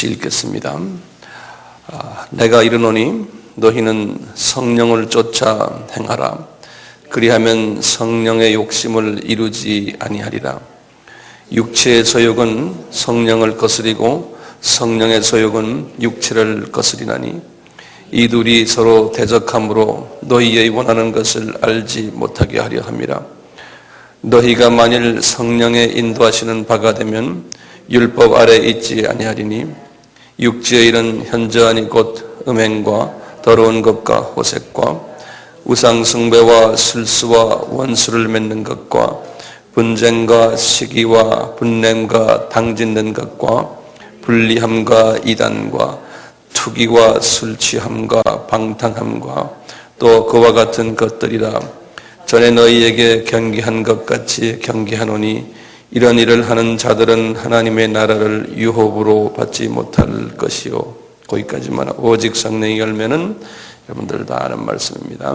같이 읽겠습니다. 내가 이르노니 너희는 성령을 쫓아 행하라. 그리하면 성령의 욕심을 이루지 아니하리라. 육체의 소욕은 성령을 거스리고 성령의 소욕은 육체를 거스리나니 이 둘이 서로 대적함으로 너희의 원하는 것을 알지 못하게 하려 함이라. 너희가 만일 성령의 인도하시는 바가 되면 율법 아래 있지 아니하리니 육체의 일은 현저하니 곧 음행과 더러운 것과 호색과 우상 숭배와 술수와 원수를 맺는 것과 분쟁과 시기와 분냄과 당짓는 것과 불리함과 이단과 투기와 술 취함과 방탕함과 또 그와 같은 것들이라. 전에 너희에게 경계한 것 같이 경계하노니 이런 일을 하는 자들은 하나님의 나라를 유혹으로 받지 못할 것이요. 거기까지만. 오직 성령의 열매는 여러분들 다 아는 말씀입니다.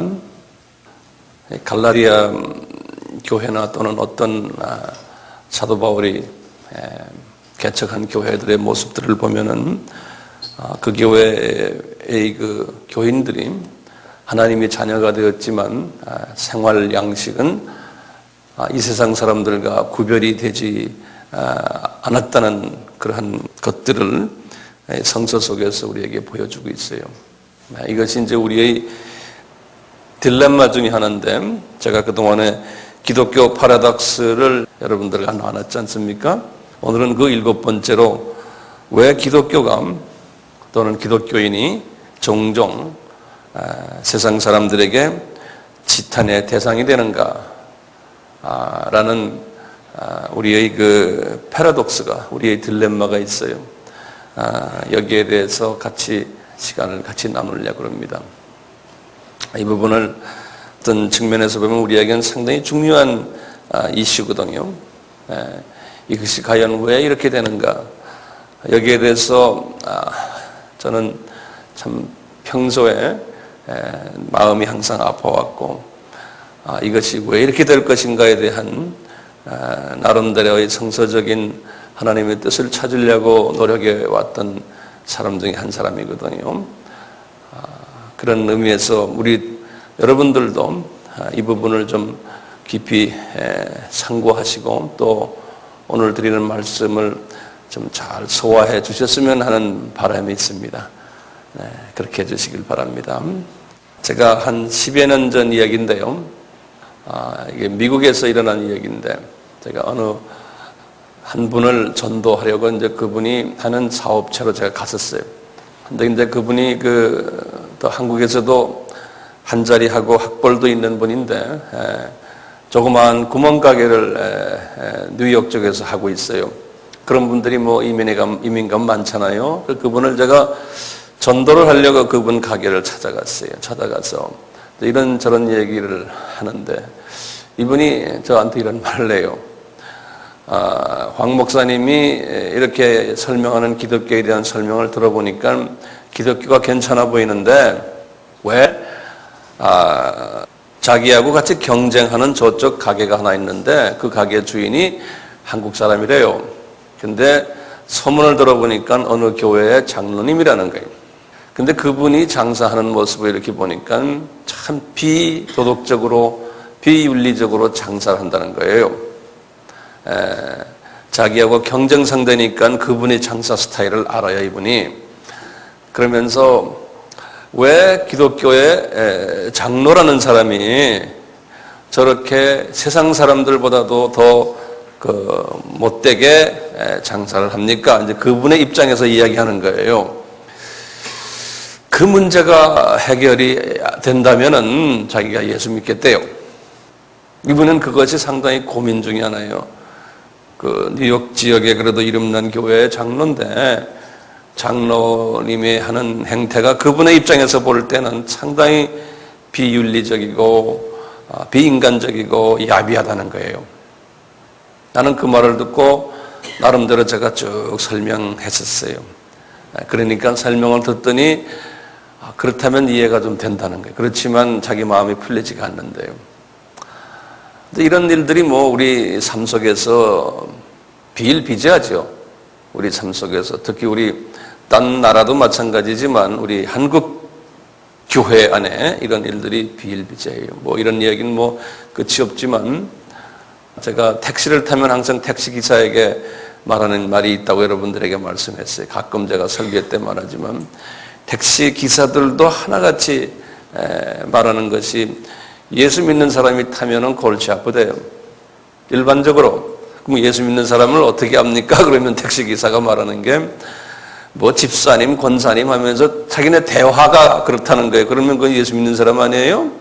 갈라디아 교회나 또는 어떤 사도 바울이 개척한 교회들의 모습들을 보면은 그 교회의 그 교인들이 하나님의 자녀가 되었지만 생활 양식은 이 세상 사람들과 구별이 되지 않았다는 그러한 것들을 성서 속에서 우리에게 보여주고 있어요. 이것이 이제 우리의 딜레마 중에 하나인데, 제가 그동안에 기독교 파라독스를 여러분들과 나눴지 않습니까? 오늘은 그 7번째로 왜 기독교가 또는 기독교인이 종종 세상 사람들에게 지탄의 대상이 되는가 라는 우리의 그 패러독스가, 우리의 딜레마가 있어요. 여기에 대해서 시간을 같이 나누려고 합니다. 이 부분을 어떤 측면에서 보면 우리에게는 상당히 중요한 이슈거든요. 이것이 과연 왜 이렇게 되는가? 여기에 대해서 저는 참 평소에 마음이 항상 아파왔고, 이것이 왜 이렇게 될 것인가에 대한 나름대로의 성서적인 하나님의 뜻을 찾으려고 노력해 왔던 사람 중에 한 사람이거든요. 그런 의미에서 우리 여러분들도 이 부분을 좀 깊이 상고하시고 또 오늘 드리는 말씀을 좀 잘 소화해 주셨으면 하는 바람이 있습니다. 그렇게 해주시길 바랍니다. 제가 한 10여 년 전 이야기인데요. 이게 미국에서 일어난 이야기인데, 제가 어느 한 분을 전도하려고 이제 그분이 하는 사업체로 제가 갔었어요. 근데 이제 그분이 또 한국에서도 한 자리 하고 학벌도 있는 분인데, 조그마한 구멍가게를 뉴욕 쪽에서 하고 있어요. 그런 분들이 뭐 이민감 많잖아요. 그분을 제가 전도를 하려고 그분 가게를 찾아갔어요. 찾아가서 이런저런 얘기를 하는데 이분이 저한테 이런 말을 해요. 황 목사님이 이렇게 설명하는 기독교에 대한 설명을 들어보니까 기독교가 괜찮아 보이는데 왜 자기하고 같이 경쟁하는 저쪽 가게가 하나 있는데 그 가게 주인이 한국 사람이래요. 근데 소문을 들어보니까 어느 교회의 장로님이라는 거예요. 근데 그분이 장사하는 모습을 이렇게 보니까 참 비도덕적으로 비윤리적으로 장사를 한다는 거예요. 자기하고 경쟁 상대니까 그분의 장사 스타일을 알아요, 이분이. 그러면서 왜 기독교의 장로라는 사람이 저렇게 세상 사람들보다도 더 못되게 장사를 합니까? 이제 그분의 입장에서 이야기하는 거예요. 그 문제가 해결이 된다면은 자기가 예수 믿겠대요. 이분은 그것이 상당히 고민 중에 하나예요. 뉴욕 지역에 그래도 이름난 교회의 장로인데 장로님이 하는 행태가 그분의 입장에서 볼 때는 상당히 비윤리적이고 비인간적이고 야비하다는 거예요. 나는 그 말을 듣고 나름대로 제가 쭉 설명했었어요. 그러니까 설명을 듣더니 그렇다면 이해가 좀 된다는 거예요. 그렇지만 자기 마음이 풀리지가 않는데요. 근데 이런 일들이 뭐 우리 삶 속에서 비일비재하죠. 우리 삶 속에서 특히 우리 딴 나라도 마찬가지지만 우리 한국 교회 안에 이런 일들이 비일비재해요. 뭐 이런 이야기는 뭐 끝이 없지만 제가 택시를 타면 항상 택시 기사에게 말하는 말이 있다고 여러분들에게 말씀했어요. 가끔 제가 설교 때 말하지만 택시 기사들도 하나같이 말하는 것이 예수 믿는 사람이 타면은 골치 아프대요. 일반적으로. 그럼 예수 믿는 사람을 어떻게 합니까? 그러면 택시 기사가 말하는 게 뭐 집사님, 권사님 하면서 자기네 대화가 그렇다는 거예요. 그러면 그건 예수 믿는 사람 아니에요?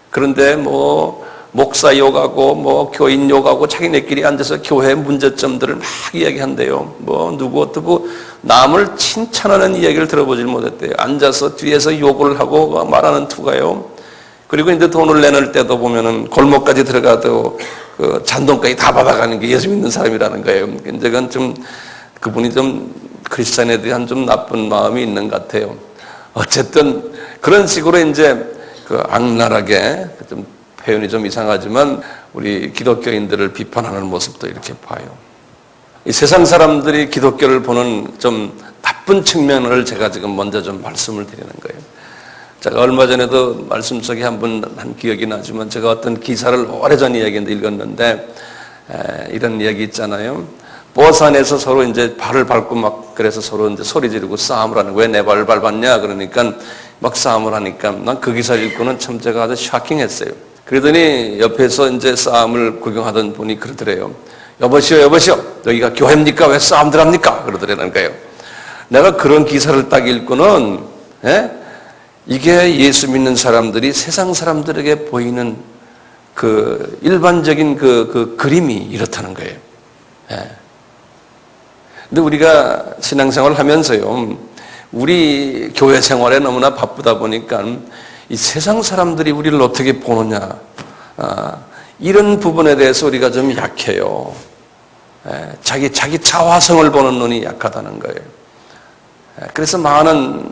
그런데 뭐 목사 욕하고 뭐 교인 욕하고 자기네끼리 앉아서 교회 문제점들을 막 이야기한대요. 뭐 누구 어떻고 남을 칭찬하는 이야기를 들어보질 못했대요. 앉아서 뒤에서 욕을 하고 말하는 투가요. 그리고 이제 돈을 내놓을 때도 보면은 골목까지 들어가도 그 잔돈까지 다 받아가는 게 예수 믿는 사람이라는 거예요. 이제 그건 좀 그분이 좀 크리스찬에 대한 좀 나쁜 마음이 있는 것 같아요. 어쨌든 그런 식으로 이제 그 악랄하게 좀 표현이 좀 이상하지만 우리 기독교인들을 비판하는 모습도 이렇게 봐요. 이 세상 사람들이 기독교를 보는 좀 나쁜 측면을 제가 지금 먼저 좀 말씀을 드리는 거예요. 제가 얼마 전에도 말씀 속에 한 기억이 나지만 제가 어떤 기사를 오래전 이야기인데 읽었는데 이런 이야기 있잖아요. 버산에서 서로 이제 발을 밟고 막 그래서 서로 이제 소리 지르고 싸움을 하는 거예요. 내 발을 밟았냐? 그러니까 막 싸움을 하니까 난 그 기사를 읽고는 참 제가 아주 쇼킹했어요. 그러더니 옆에서 이제 싸움을 구경하던 분이 그러더래요. 여보시오, 여기가 교회입니까? 왜 싸움들 합니까? 그러더라는 거예요. 내가 그런 기사를 딱 읽고는 이게 예수 믿는 사람들이 세상 사람들에게 보이는 그 일반적인 그 그림이 이렇다는 거예요. 근데 우리가 신앙생활을 하면서요, 우리 교회 생활에 너무나 바쁘다 보니까 이 세상 사람들이 우리를 어떻게 보느냐, 이런 부분에 대해서 우리가 좀 약해요. 자기 자화성을 보는 눈이 약하다는 거예요. 그래서 많은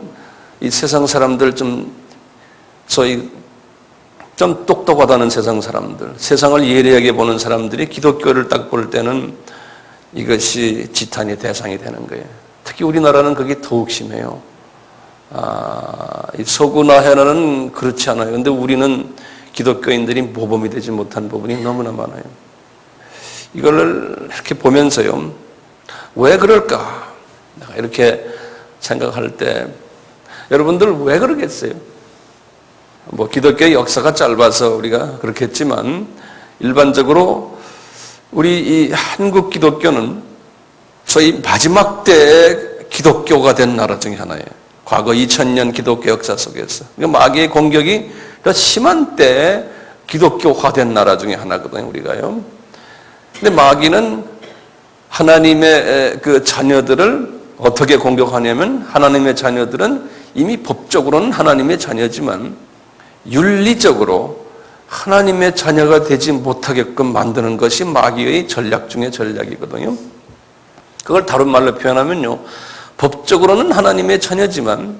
이 세상 사람들 소위 좀 똑똑하다는 세상 사람들, 세상을 예리하게 보는 사람들이 기독교를 딱 볼 때는 이것이 지탄의 대상이 되는 거예요. 특히 우리나라는 그게 더욱 심해요. 이 서구나 해나는 그렇지 않아요. 그런데 우리는 기독교인들이 모범이 되지 못한 부분이 너무나 많아요. 이걸 이렇게 보면서요, 왜 그럴까? 내가 이렇게 생각할 때 여러분들 왜 그러겠어요? 뭐 기독교의 역사가 짧아서 우리가 그렇겠지만 일반적으로 우리 이 한국 기독교는 소위 마지막 때의 기독교가 된 나라 중에 하나예요. 과거 2000년 기독교 역사 속에서. 마귀의 공격이 더 심한 때에 기독교화된 나라 중에 하나거든요, 우리가요. 근데 마귀는 하나님의 그 자녀들을 어떻게 공격하냐면 하나님의 자녀들은 이미 법적으로는 하나님의 자녀지만 윤리적으로 하나님의 자녀가 되지 못하게끔 만드는 것이 마귀의 전략 중에 전략이거든요. 그걸 다른 말로 표현하면요, 법적으로는 하나님의 자녀지만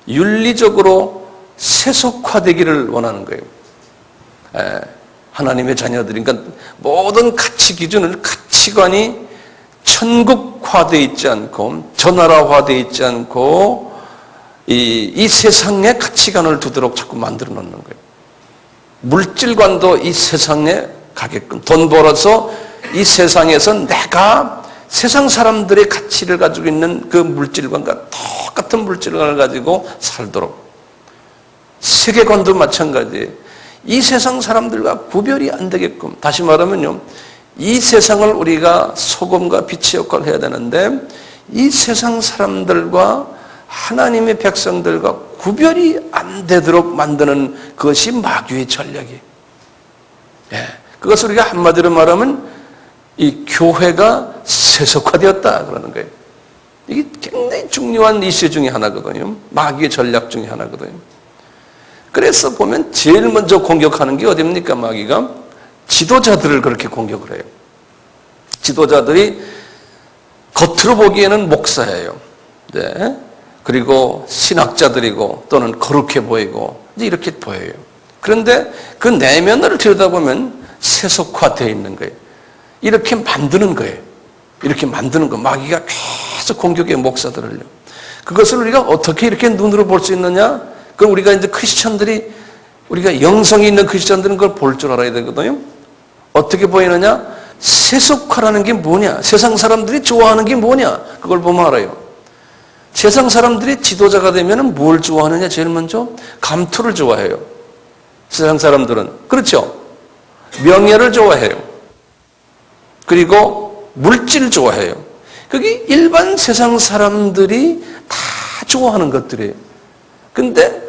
윤리적으로 세속화되기를 원하는 거예요. 하나님의 자녀들이, 그러니까 모든 가치 기준은 가치관이 천국화되어 있지 않고 전나라화되어 있지 않고 이 세상의 가치관을 두도록 자꾸 만들어 놓는 거예요. 물질관도 이 세상에 가게끔 돈 벌어서 이 세상에서 내가 세상 사람들의 가치를 가지고 있는 그 물질관과 똑같은 물질관을 가지고 살도록, 세계관도 마찬가지예요. 이 세상 사람들과 구별이 안 되게끔, 다시 말하면요, 이 세상을 우리가 소금과 빛의 역할을 해야 되는데 이 세상 사람들과 하나님의 백성들과 구별이 안 되도록 만드는 그것이 마귀의 전략이에요. 그것을 우리가 한마디로 말하면 이 교회가 세속화되었다 그러는 거예요. 이게 굉장히 중요한 이슈 중에 하나거든요. 마귀의 전략 중에 하나거든요. 그래서 보면 제일 먼저 공격하는 게 어디입니까? 마귀가 지도자들을 그렇게 공격을 해요. 지도자들이 겉으로 보기에는 목사예요. 그리고 신학자들이고 또는 거룩해 보이고 이렇게 보여요. 그런데 그 내면을 들여다보면 세속화되어 있는 거예요. 이렇게 만드는 거예요. 이렇게 만드는 거. 마귀가 계속 공격해, 목사들을요. 그것을 우리가 어떻게 이렇게 눈으로 볼 수 있느냐? 그럼 우리가 이제 크리스천들이, 우리가 영성이 있는 크리스천들은 그걸 볼 줄 알아야 되거든요. 어떻게 보이느냐? 세속화라는 게 뭐냐? 세상 사람들이 좋아하는 게 뭐냐? 그걸 보면 알아요. 세상 사람들이 지도자가 되면 뭘 좋아하느냐? 제일 먼저 감투를 좋아해요. 세상 사람들은. 그렇죠? 명예를 좋아해요. 그리고 물질을 좋아해요. 그게 일반 세상 사람들이 다 좋아하는 것들이에요. 근데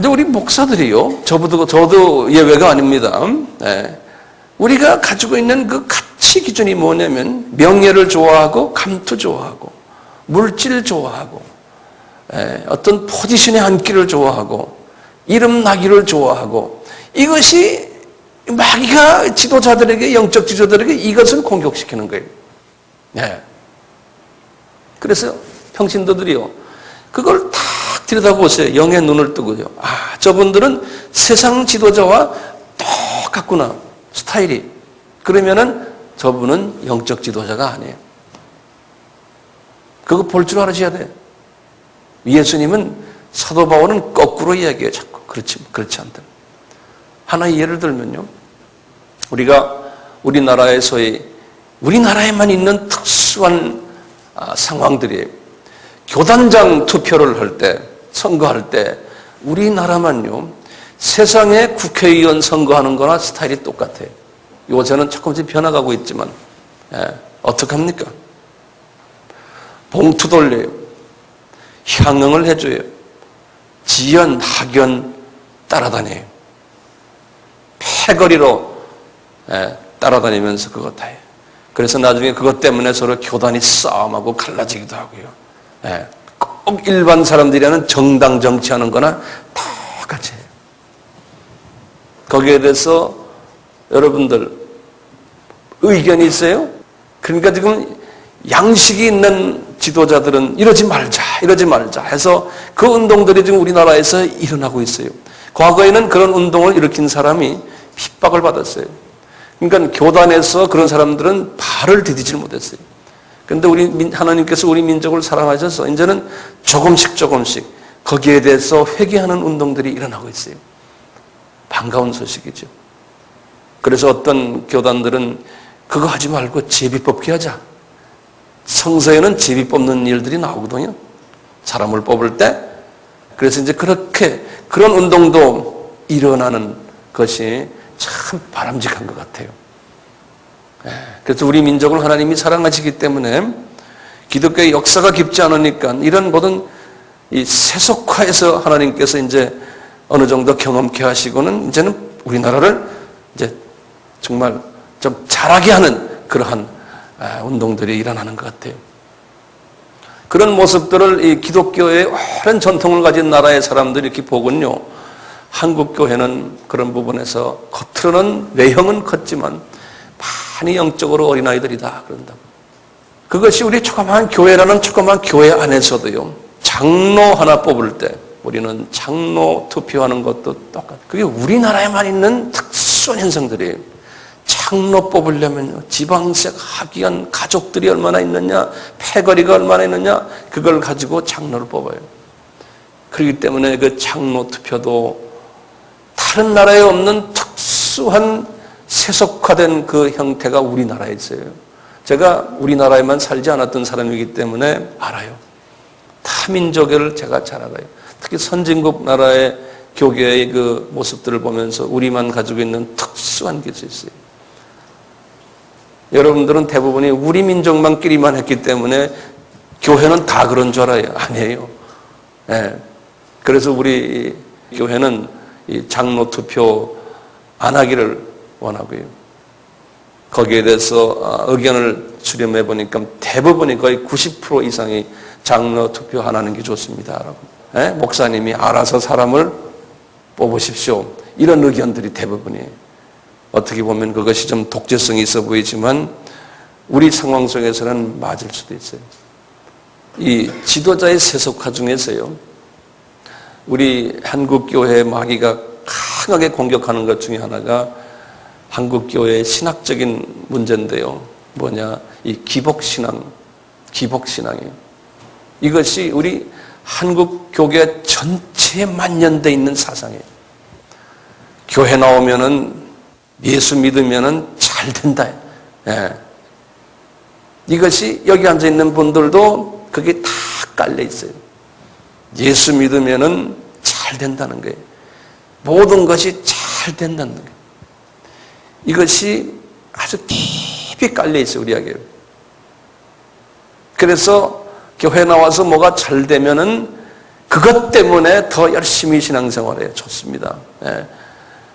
우리 목사들이요, 저도 예외가 아닙니다. 네. 우리가 가지고 있는 그 가치 기준이 뭐냐면 명예를 좋아하고 감투 좋아하고 물질 좋아하고 어떤 포지션에 앉기를 좋아하고 이름 나기를 좋아하고, 이것이 마귀가 지도자들에게, 영적 지도자들에게 이것을 공격시키는 거예요. 네. 그래서 평신도들이요, 그걸 딱 들여다보세요. 영의 눈을 뜨고요. 아, 저분들은 세상 지도자와 똑같구나, 스타일이. 그러면은 저분은 영적 지도자가 아니에요. 그거 볼 줄 알으셔야 돼요. 예수님은, 사도 바울은 거꾸로 이야기해요. 자꾸. 그렇지 않다. 하나의 예를 들면요, 우리가 우리나라에 소위 우리나라에만 있는 특수한 상황들이에요. 교단장 투표를 할 때, 선거할 때 우리나라만요, 세상의 국회의원 선거하는 거나 스타일이 똑같아요. 요새는 조금씩 변화가고 있지만, 어떡합니까? 봉투 돌려요. 향응을 해줘요. 지연, 학연 따라다녀요. 패거리로 따라다니면서 그거 다 해요. 그래서 나중에 그것 때문에 서로 교단이 싸움하고 갈라지기도 하고요. 꼭 일반 사람들이 하는 정당 정치하는 거나 똑같이 해요. 거기에 대해서 여러분들 의견이 있어요? 그러니까 지금 양식이 있는 지도자들은 이러지 말자 해서 그 운동들이 지금 우리나라에서 일어나고 있어요. 과거에는 그런 운동을 일으킨 사람이 핍박을 받았어요. 그러니까 교단에서 그런 사람들은 발을 디디질 못했어요. 그런데 하나님께서 우리 민족을 사랑하셔서 이제는 조금씩 거기에 대해서 회개하는 운동들이 일어나고 있어요. 반가운 소식이죠. 그래서 어떤 교단들은 그거 하지 말고 제비뽑기 하자. 성서에는 제비 뽑는 일들이 나오거든요. 사람을 뽑을 때. 그래서 이제 그런 운동도 일어나는 것이 참 바람직한 것 같아요. 그래서 우리 민족을 하나님이 사랑하시기 때문에 기독교의 역사가 깊지 않으니까 이런 모든 이 세속화에서 하나님께서 이제 어느 정도 경험케 하시고는 이제는 우리나라를 이제 정말 좀 잘하게 하는 그러한 운동들이 일어나는 것 같아요. 그런 모습들을 이 기독교의 오랜 전통을 가진 나라의 사람들이 이렇게 보군요. 한국 교회는 그런 부분에서 겉으로는 외형은 컸지만 많이 영적으로 어린아이들이다 그런다고. 그것이 우리 조그마한 교회라는 조그마한 교회 안에서도요, 장로 하나 뽑을 때 우리는 장로 투표하는 것도 똑같아요. 그게 우리나라에만 있는 특수한 현상들이에요. 장로 뽑으려면 지방색 하기한 가족들이 얼마나 있느냐, 패거리가 얼마나 있느냐, 그걸 가지고 장로를 뽑아요. 그렇기 때문에 그 장로 투표도 다른 나라에 없는 특수한 세속화된 그 형태가 우리나라에 있어요. 제가 우리나라에만 살지 않았던 사람이기 때문에 알아요. 타민족을 제가 잘 알아요. 특히 선진국 나라의 교계의 그 모습들을 보면서 우리만 가지고 있는 특수한 게 있어요. 여러분들은 대부분이 우리 민족만끼리만 했기 때문에 교회는 다 그런 줄 알아요. 아니에요. 그래서 우리 교회는 이 장로 투표 안 하기를 원하고요. 거기에 대해서 의견을 수렴해 보니까 대부분이 거의 90% 이상이 장로 투표 안 하는 게 좋습니다. 목사님이 알아서 사람을 뽑으십시오. 이런 의견들이 대부분이에요. 어떻게 보면 그것이 좀 독재성이 있어 보이지만 우리 상황 속에서는 맞을 수도 있어요. 이 지도자의 세속화 중에서요, 우리 한국교회 마귀가 강하게 공격하는 것 중에 하나가 한국교회의 신학적인 문제인데요. 뭐냐, 이 기복신앙이에요. 이것이 우리 한국 교계 전체에 만연되어 있는 사상이에요. 교회 나오면은 예수 믿으면은 잘 된다. 예. 이것이 여기 앉아 있는 분들도 그게 다 깔려 있어요. 예수 믿으면은 잘 된다는 거예요. 모든 것이 잘 된다는 거예요. 이것이 아주 깊이 깔려 있어요, 우리에게. 그래서 교회 나와서 뭐가 잘 되면은 그것 때문에 더 열심히 신앙생활해요. 좋습니다. 예.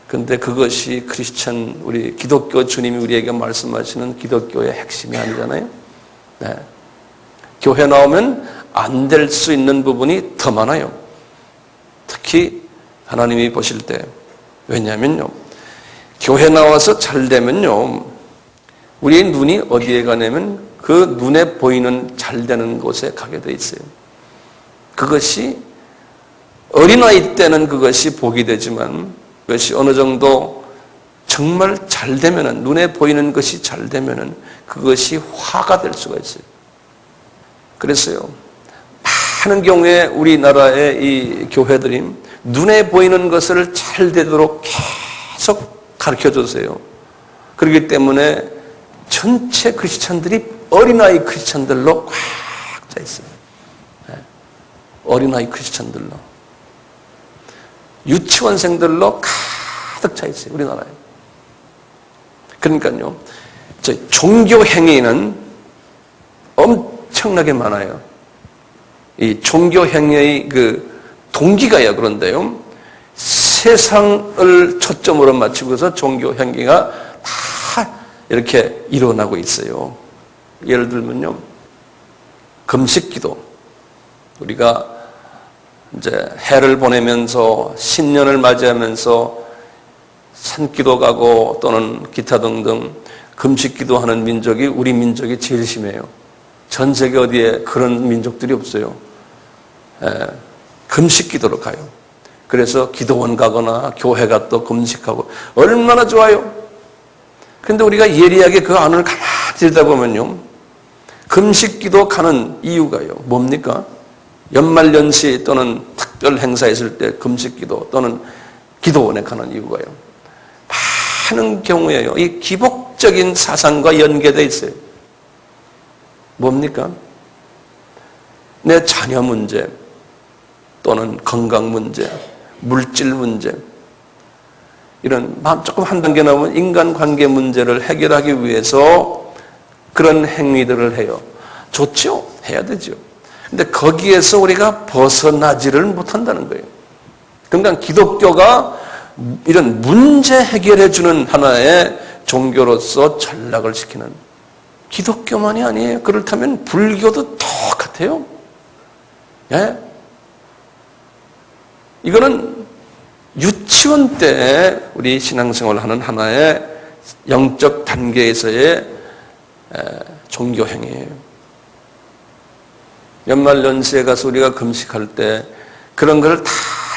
근데 그것이 크리스천, 우리 기독교 주님이 우리에게 말씀하시는 기독교의 핵심이 아니잖아요. 네. 교회 나오면 안 될 수 있는 부분이 더 많아요. 특히 하나님이 보실 때. 왜냐하면요, 교회 나와서 잘 되면요, 우리의 눈이 어디에 가냐면 그 눈에 보이는 잘 되는 곳에 가게 돼 있어요. 그것이 어린아이 때는 그것이 복이 되지만 그것이 어느 정도 정말 잘 되면은, 눈에 보이는 것이 잘 되면은 그것이 화가 될 수가 있어요. 그래서요, 많은 경우에 우리나라의 이 교회들이 눈에 보이는 것을 잘 되도록 계속 가르쳐 주세요. 그렇기 때문에 전체 크리스찬들이 어린아이 크리스찬들로 꽉 차 있어요. 어린아이 크리스찬들로. 유치원생들로 가득 차 있어요, 우리나라에. 그러니까요, 종교 행위는 엄청나게 많아요. 이 종교 행위의 그 동기가요, 그런데요, 세상을 초점으로 맞추고서 종교 행위가 다 이렇게 일어나고 있어요. 예를 들면요, 금식기도. 우리가 이제 해를 보내면서 신년을 맞이하면서 산기도 가고 또는 기타 등등 금식기도 하는 민족이 우리 민족이 제일 심해요. 전 세계 어디에 그런 민족들이 없어요. 금식기도로 가요. 그래서 기도원 가거나 교회 가도 금식하고 얼마나 좋아요. 그런데 우리가 예리하게 그 안을 가만히 들여다보면요, 금식기도 가는 이유가요, 뭡니까? 연말연시 또는 특별 행사 있을 때 금식기도 또는 기도원에 가는 이유가요, 많은 경우에요, 이 기복적인 사상과 연계되어 있어요. 뭡니까? 내 자녀 문제 또는 건강 문제, 물질 문제, 이런 조금 한 단계 나오면 인간관계 문제를 해결하기 위해서 그런 행위들을 해요. 좋죠? 해야 되죠. 근데 거기에서 우리가 벗어나지를 못한다는 거예요. 그러니까 기독교가 이런 문제 해결해주는 하나의 종교로서 전락을 시키는, 기독교만이 아니에요. 그렇다면 불교도 똑같아요. 예? 이거는 유치원 때 우리 신앙생활을 하는 하나의 영적 단계에서의 종교 행위예요. 연말연시에 가서 우리가 금식할 때 그런 걸 다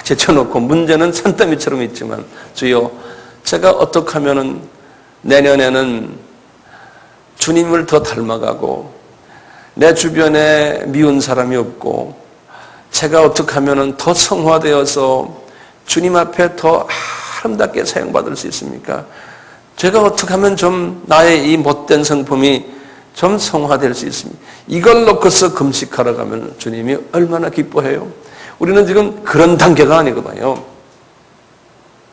제쳐놓고 문제는 산더미처럼 있지만, 주여, 제가 어떻게 하면은 내년에는 주님을 더 닮아가고 내 주변에 미운 사람이 없고 제가 어떻게 하면은 더 성화되어서 주님 앞에 더 아름답게 사용받을 수 있습니까? 제가 어떻게 하면 좀 나의 이 못된 성품이 좀 성화될 수 있습니다. 이걸 놓고서 금식하러 가면 주님이 얼마나 기뻐해요. 우리는 지금 그런 단계가 아니거든요.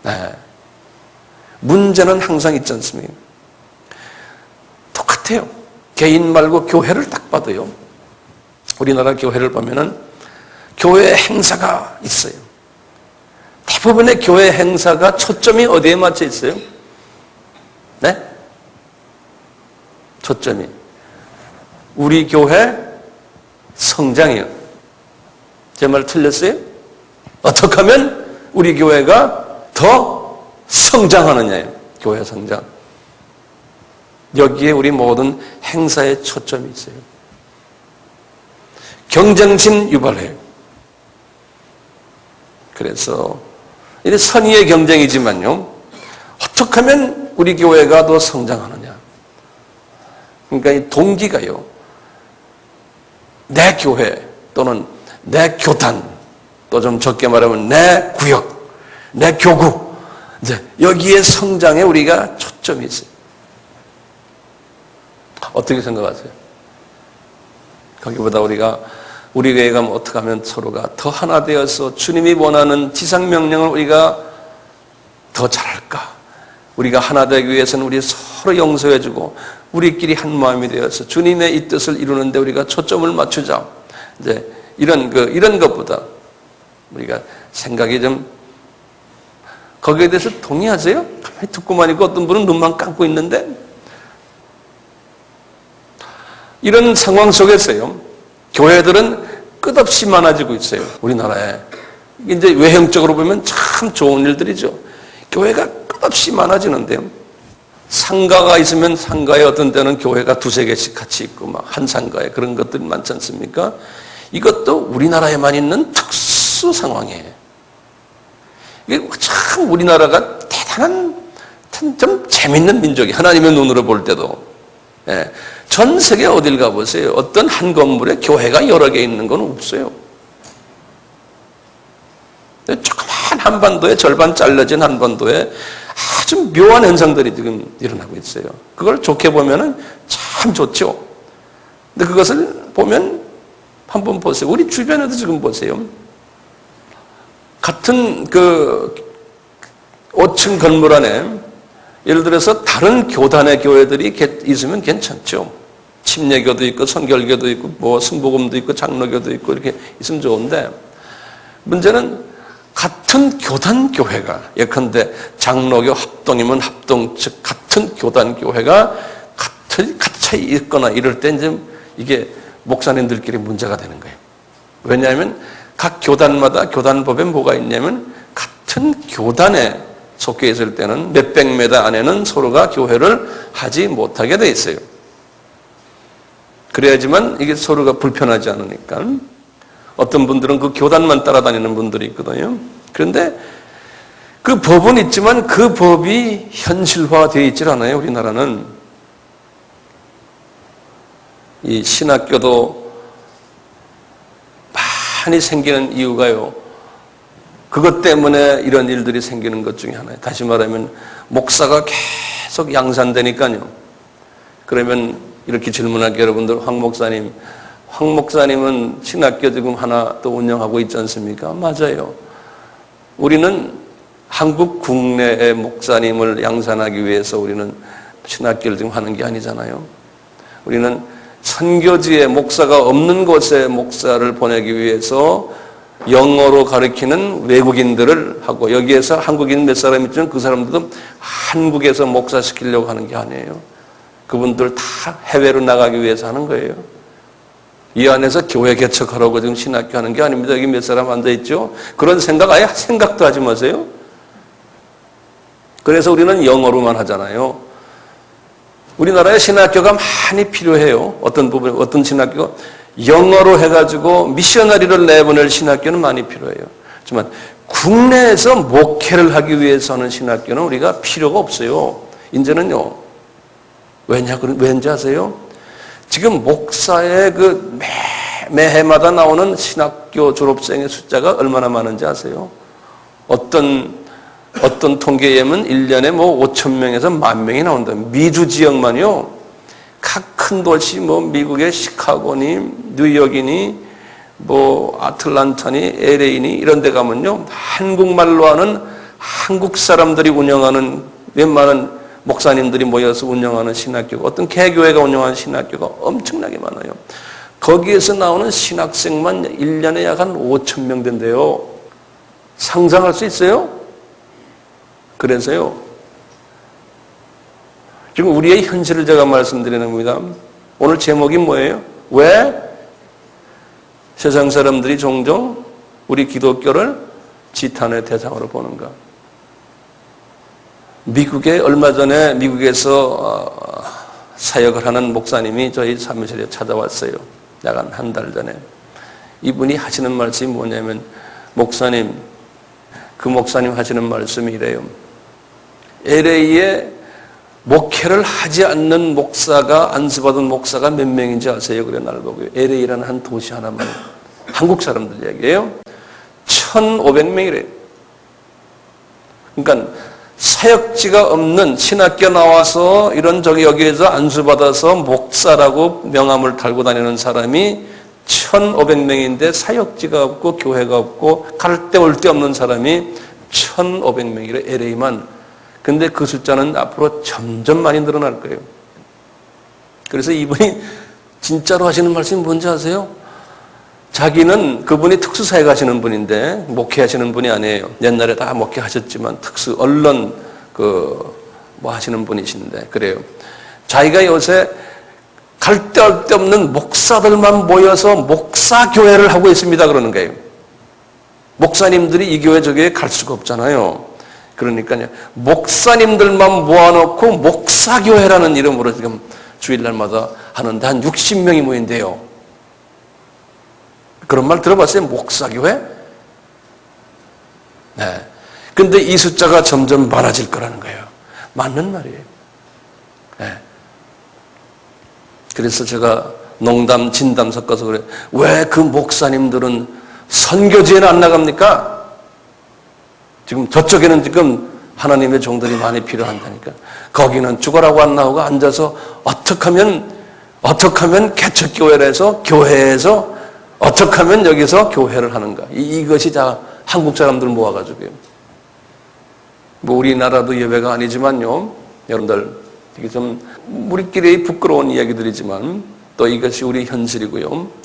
네. 문제는 항상 있지 않습니까? 똑같아요. 개인 말고 교회를 딱 봐도요, 우리나라 교회를 보면은 교회 행사가 있어요. 대부분의 교회 행사가 초점이 어디에 맞춰 있어요? 네? 초점이 우리 교회 성장이요. 제 말 틀렸어요? 어떻게 하면 우리 교회가 더 성장하느냐예요. 교회 성장. 여기에 우리 모든 행사에 초점이 있어요. 경쟁심 유발해요. 그래서 이게 선의의 경쟁이지만요, 어떻게 하면 우리 교회가 더 성장하느냐. 그러니까 이 동기가요, 내 교회, 또는 내 교단, 또 좀 적게 말하면 내 구역, 내 교구, 이제 여기에 성장에 우리가 초점이 있어요. 어떻게 생각하세요? 거기보다 우리 교회가 어떻게 하면 서로가 더 하나 되어서 주님이 원하는 지상명령을 우리가 더 잘할까? 우리가 하나 되기 위해서는 우리 서로 용서해주고 우리끼리 한 마음이 되어서 주님의 이 뜻을 이루는데 우리가 초점을 맞추자. 이제 이런 것보다 우리가 생각이 좀 거기에 대해서 동의하세요? 가만히 듣고만 있고 어떤 분은 눈만 감고 있는데 이런 상황 속에서요. 교회들은 끝없이 많아지고 있어요. 우리나라에. 이제 외형적으로 보면 참 좋은 일들이죠. 교회가 끝없이 많아지는데요. 상가가 있으면 상가에 어떤 때는 교회가 두세 개씩 같이 있고 막 한 상가에 그런 것들이 많지 않습니까? 이것도 우리나라에만 있는 특수 상황이에요. 이게 참 우리나라가 대단한 좀 재밌는 민족이 하나님의 눈으로 볼 때도 전 세계 어딜 가보세요. 어떤 한 건물에 교회가 여러 개 있는 건 없어요. 조그만 한반도에 절반 잘라진 한반도에 아주 묘한 현상들이 지금 일어나고 있어요. 그걸 좋게 보면은 참 좋죠. 근데 그것을 보면 한번 보세요. 우리 주변에도 지금 보세요. 같은 5층 건물 안에 예를 들어서 다른 교단의 교회들이 있으면 괜찮죠. 침례교도 있고 선결교도 있고 뭐 승복음도 있고 장로교도 있고 이렇게 있으면 좋은데 문제는 같은 교단 교회가 예컨대 장로교 합동이면 합동 즉 같은 교단 교회가 같이 있거나 이럴 때 이제 이게 목사님들끼리 문제가 되는 거예요. 왜냐하면 각 교단마다 교단법에 뭐가 있냐면 같은 교단에 속해 있을 때는 몇백 메다 안에는 서로가 교회를 하지 못하게 돼 있어요. 그래야지만 이게 서로가 불편하지 않으니까. 어떤 분들은 그 교단만 따라다니는 분들이 있거든요. 그런데 그 법은 있지만 그 법이 현실화되어 있질 않아요. 우리나라는. 이 신학교도 많이 생기는 이유가요. 그것 때문에 이런 일들이 생기는 것 중에 하나예요. 다시 말하면 목사가 계속 양산되니까요. 그러면 이렇게 질문할게요. 여러분들 황 목사님은 신학교 지금 하나 또 운영하고 있지 않습니까? 맞아요. 우리는 한국 국내의 목사님을 양산하기 위해서 우리는 신학교를 지금 하는 게 아니잖아요. 우리는 선교지에 목사가 없는 곳에 목사를 보내기 위해서 영어로 가르치는 외국인들을 하고 여기에서 한국인 몇 사람 있지만 그 사람들도 한국에서 목사시키려고 하는 게 아니에요. 그분들 다 해외로 나가기 위해서 하는 거예요. 이 안에서 교회 개척하라고 지금 신학교 하는 게 아닙니다. 여기 몇 사람 앉아있죠? 그런 생각 아예 생각도 하지 마세요. 그래서 우리는 영어로만 하잖아요. 우리나라에 신학교가 많이 필요해요. 어떤 신학교가 영어로 해가지고 미셔너리를 내보낼 신학교는 많이 필요해요. 하지만 국내에서 목회를 하기 위해서 하는 신학교는 우리가 필요가 없어요. 이제는요. 왠지 아세요? 지금 목사의 매해마다 나오는 신학교 졸업생의 숫자가 얼마나 많은지 아세요? 어떤 통계에 의하면 1년에 5,000명에서 10,000명이 나온다. 미주 지역만요. 각 큰 도시 미국의 시카고니 뉴욕이니 아틀란타니 LA니 이런 데 가면요. 한국말로 하는 한국 사람들이 운영하는 웬만한 목사님들이 모여서 운영하는 신학교가 어떤 개교회가 운영하는 신학교가 엄청나게 많아요. 거기에서 나오는 신학생만 1년에 약 한 5,000명 된대요. 상상할 수 있어요? 그래서요. 지금 우리의 현실을 제가 말씀드리는 겁니다. 오늘 제목이 뭐예요? 왜 세상 사람들이 종종 우리 기독교를 지탄의 대상으로 보는가? 얼마 전에 미국에서 사역을 하는 목사님이 저희 사무실에 찾아왔어요. 약 한 달 전에. 이분이 하시는 말씀이 뭐냐면 그 목사님 하시는 말씀이 이래요. LA에 목회를 하지 않는 목사가 안수받은 목사가 몇 명인지 아세요? 그래 날 보고요. LA라는 한 도시 하나만. 한국 사람들 이야기예요. 1,500명이래요. 그러니까 사역지가 없는 신학교 나와서 이런 여기에서 안수받아서 목사라고 명함을 달고 다니는 사람이 1,500명인데 사역지가 없고 교회가 없고 갈 데 올 데 없는 사람이 1,500명이래, LA만. 근데 그 숫자는 앞으로 점점 많이 늘어날 거예요. 그래서 이분이 진짜로 하시는 말씀이 뭔지 아세요? 자기는 그분이 특수사역 하시는 분인데 목회하시는 분이 아니에요. 옛날에 다 목회하셨지만 언론 하시는 분이신데 그래요. 자기가 요새 갈 데 올 데 없는 목사들만 모여서 목사교회를 하고 있습니다 그러는 거예요. 목사님들이 이 교회 저 교회 갈 수가 없잖아요. 그러니까요. 목사님들만 모아놓고 목사교회라는 이름으로 지금 주일날마다 하는데 한 60명이 모인대요. 그런 말 들어봤어요? 목사교회? 네. 근데 이 숫자가 점점 많아질 거라는 거예요. 맞는 말이에요. 네. 그래서 제가 농담, 진담 섞어서 그래요. 왜 그 목사님들은 선교지에는 안 나갑니까? 지금 저쪽에는 지금 하나님의 종들이 많이 필요한다니까. 거기는 죽어라고 안 나오고 앉아서 어떻게 하면 개척교회를 해서 교회에서 어떻게 하면 여기서 교회를 하는가. 이것이 다 한국 사람들 모아가지고요. 뭐 우리나라도 예외가 아니지만요. 여러분들 이게 좀 우리끼리 부끄러운 이야기들이지만 또 이것이 우리 현실이고요.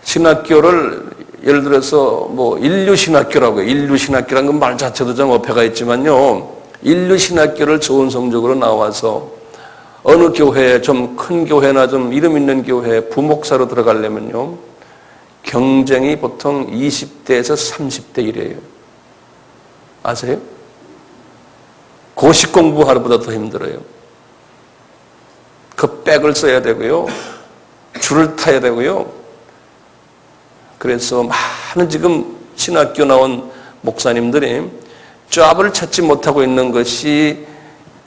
신학교를 예를 들어서 뭐 인류신학교라고요. 인류신학교라는 건 말 자체도 좀 어폐가 있지만요. 인류신학교를 좋은 성적으로 나와서 어느 교회에 좀 큰 교회나 좀 이름 있는 교회에 부목사로 들어가려면요. 경쟁이 보통 20대에서 30대 1이에요. 아세요? 고시 공부하는 것보다 더 힘들어요. 그 백을 써야 되고요. 줄을 타야 되고요. 그래서 많은 지금 신학교 나온 목사님들이 잡을 찾지 못하고 있는 것이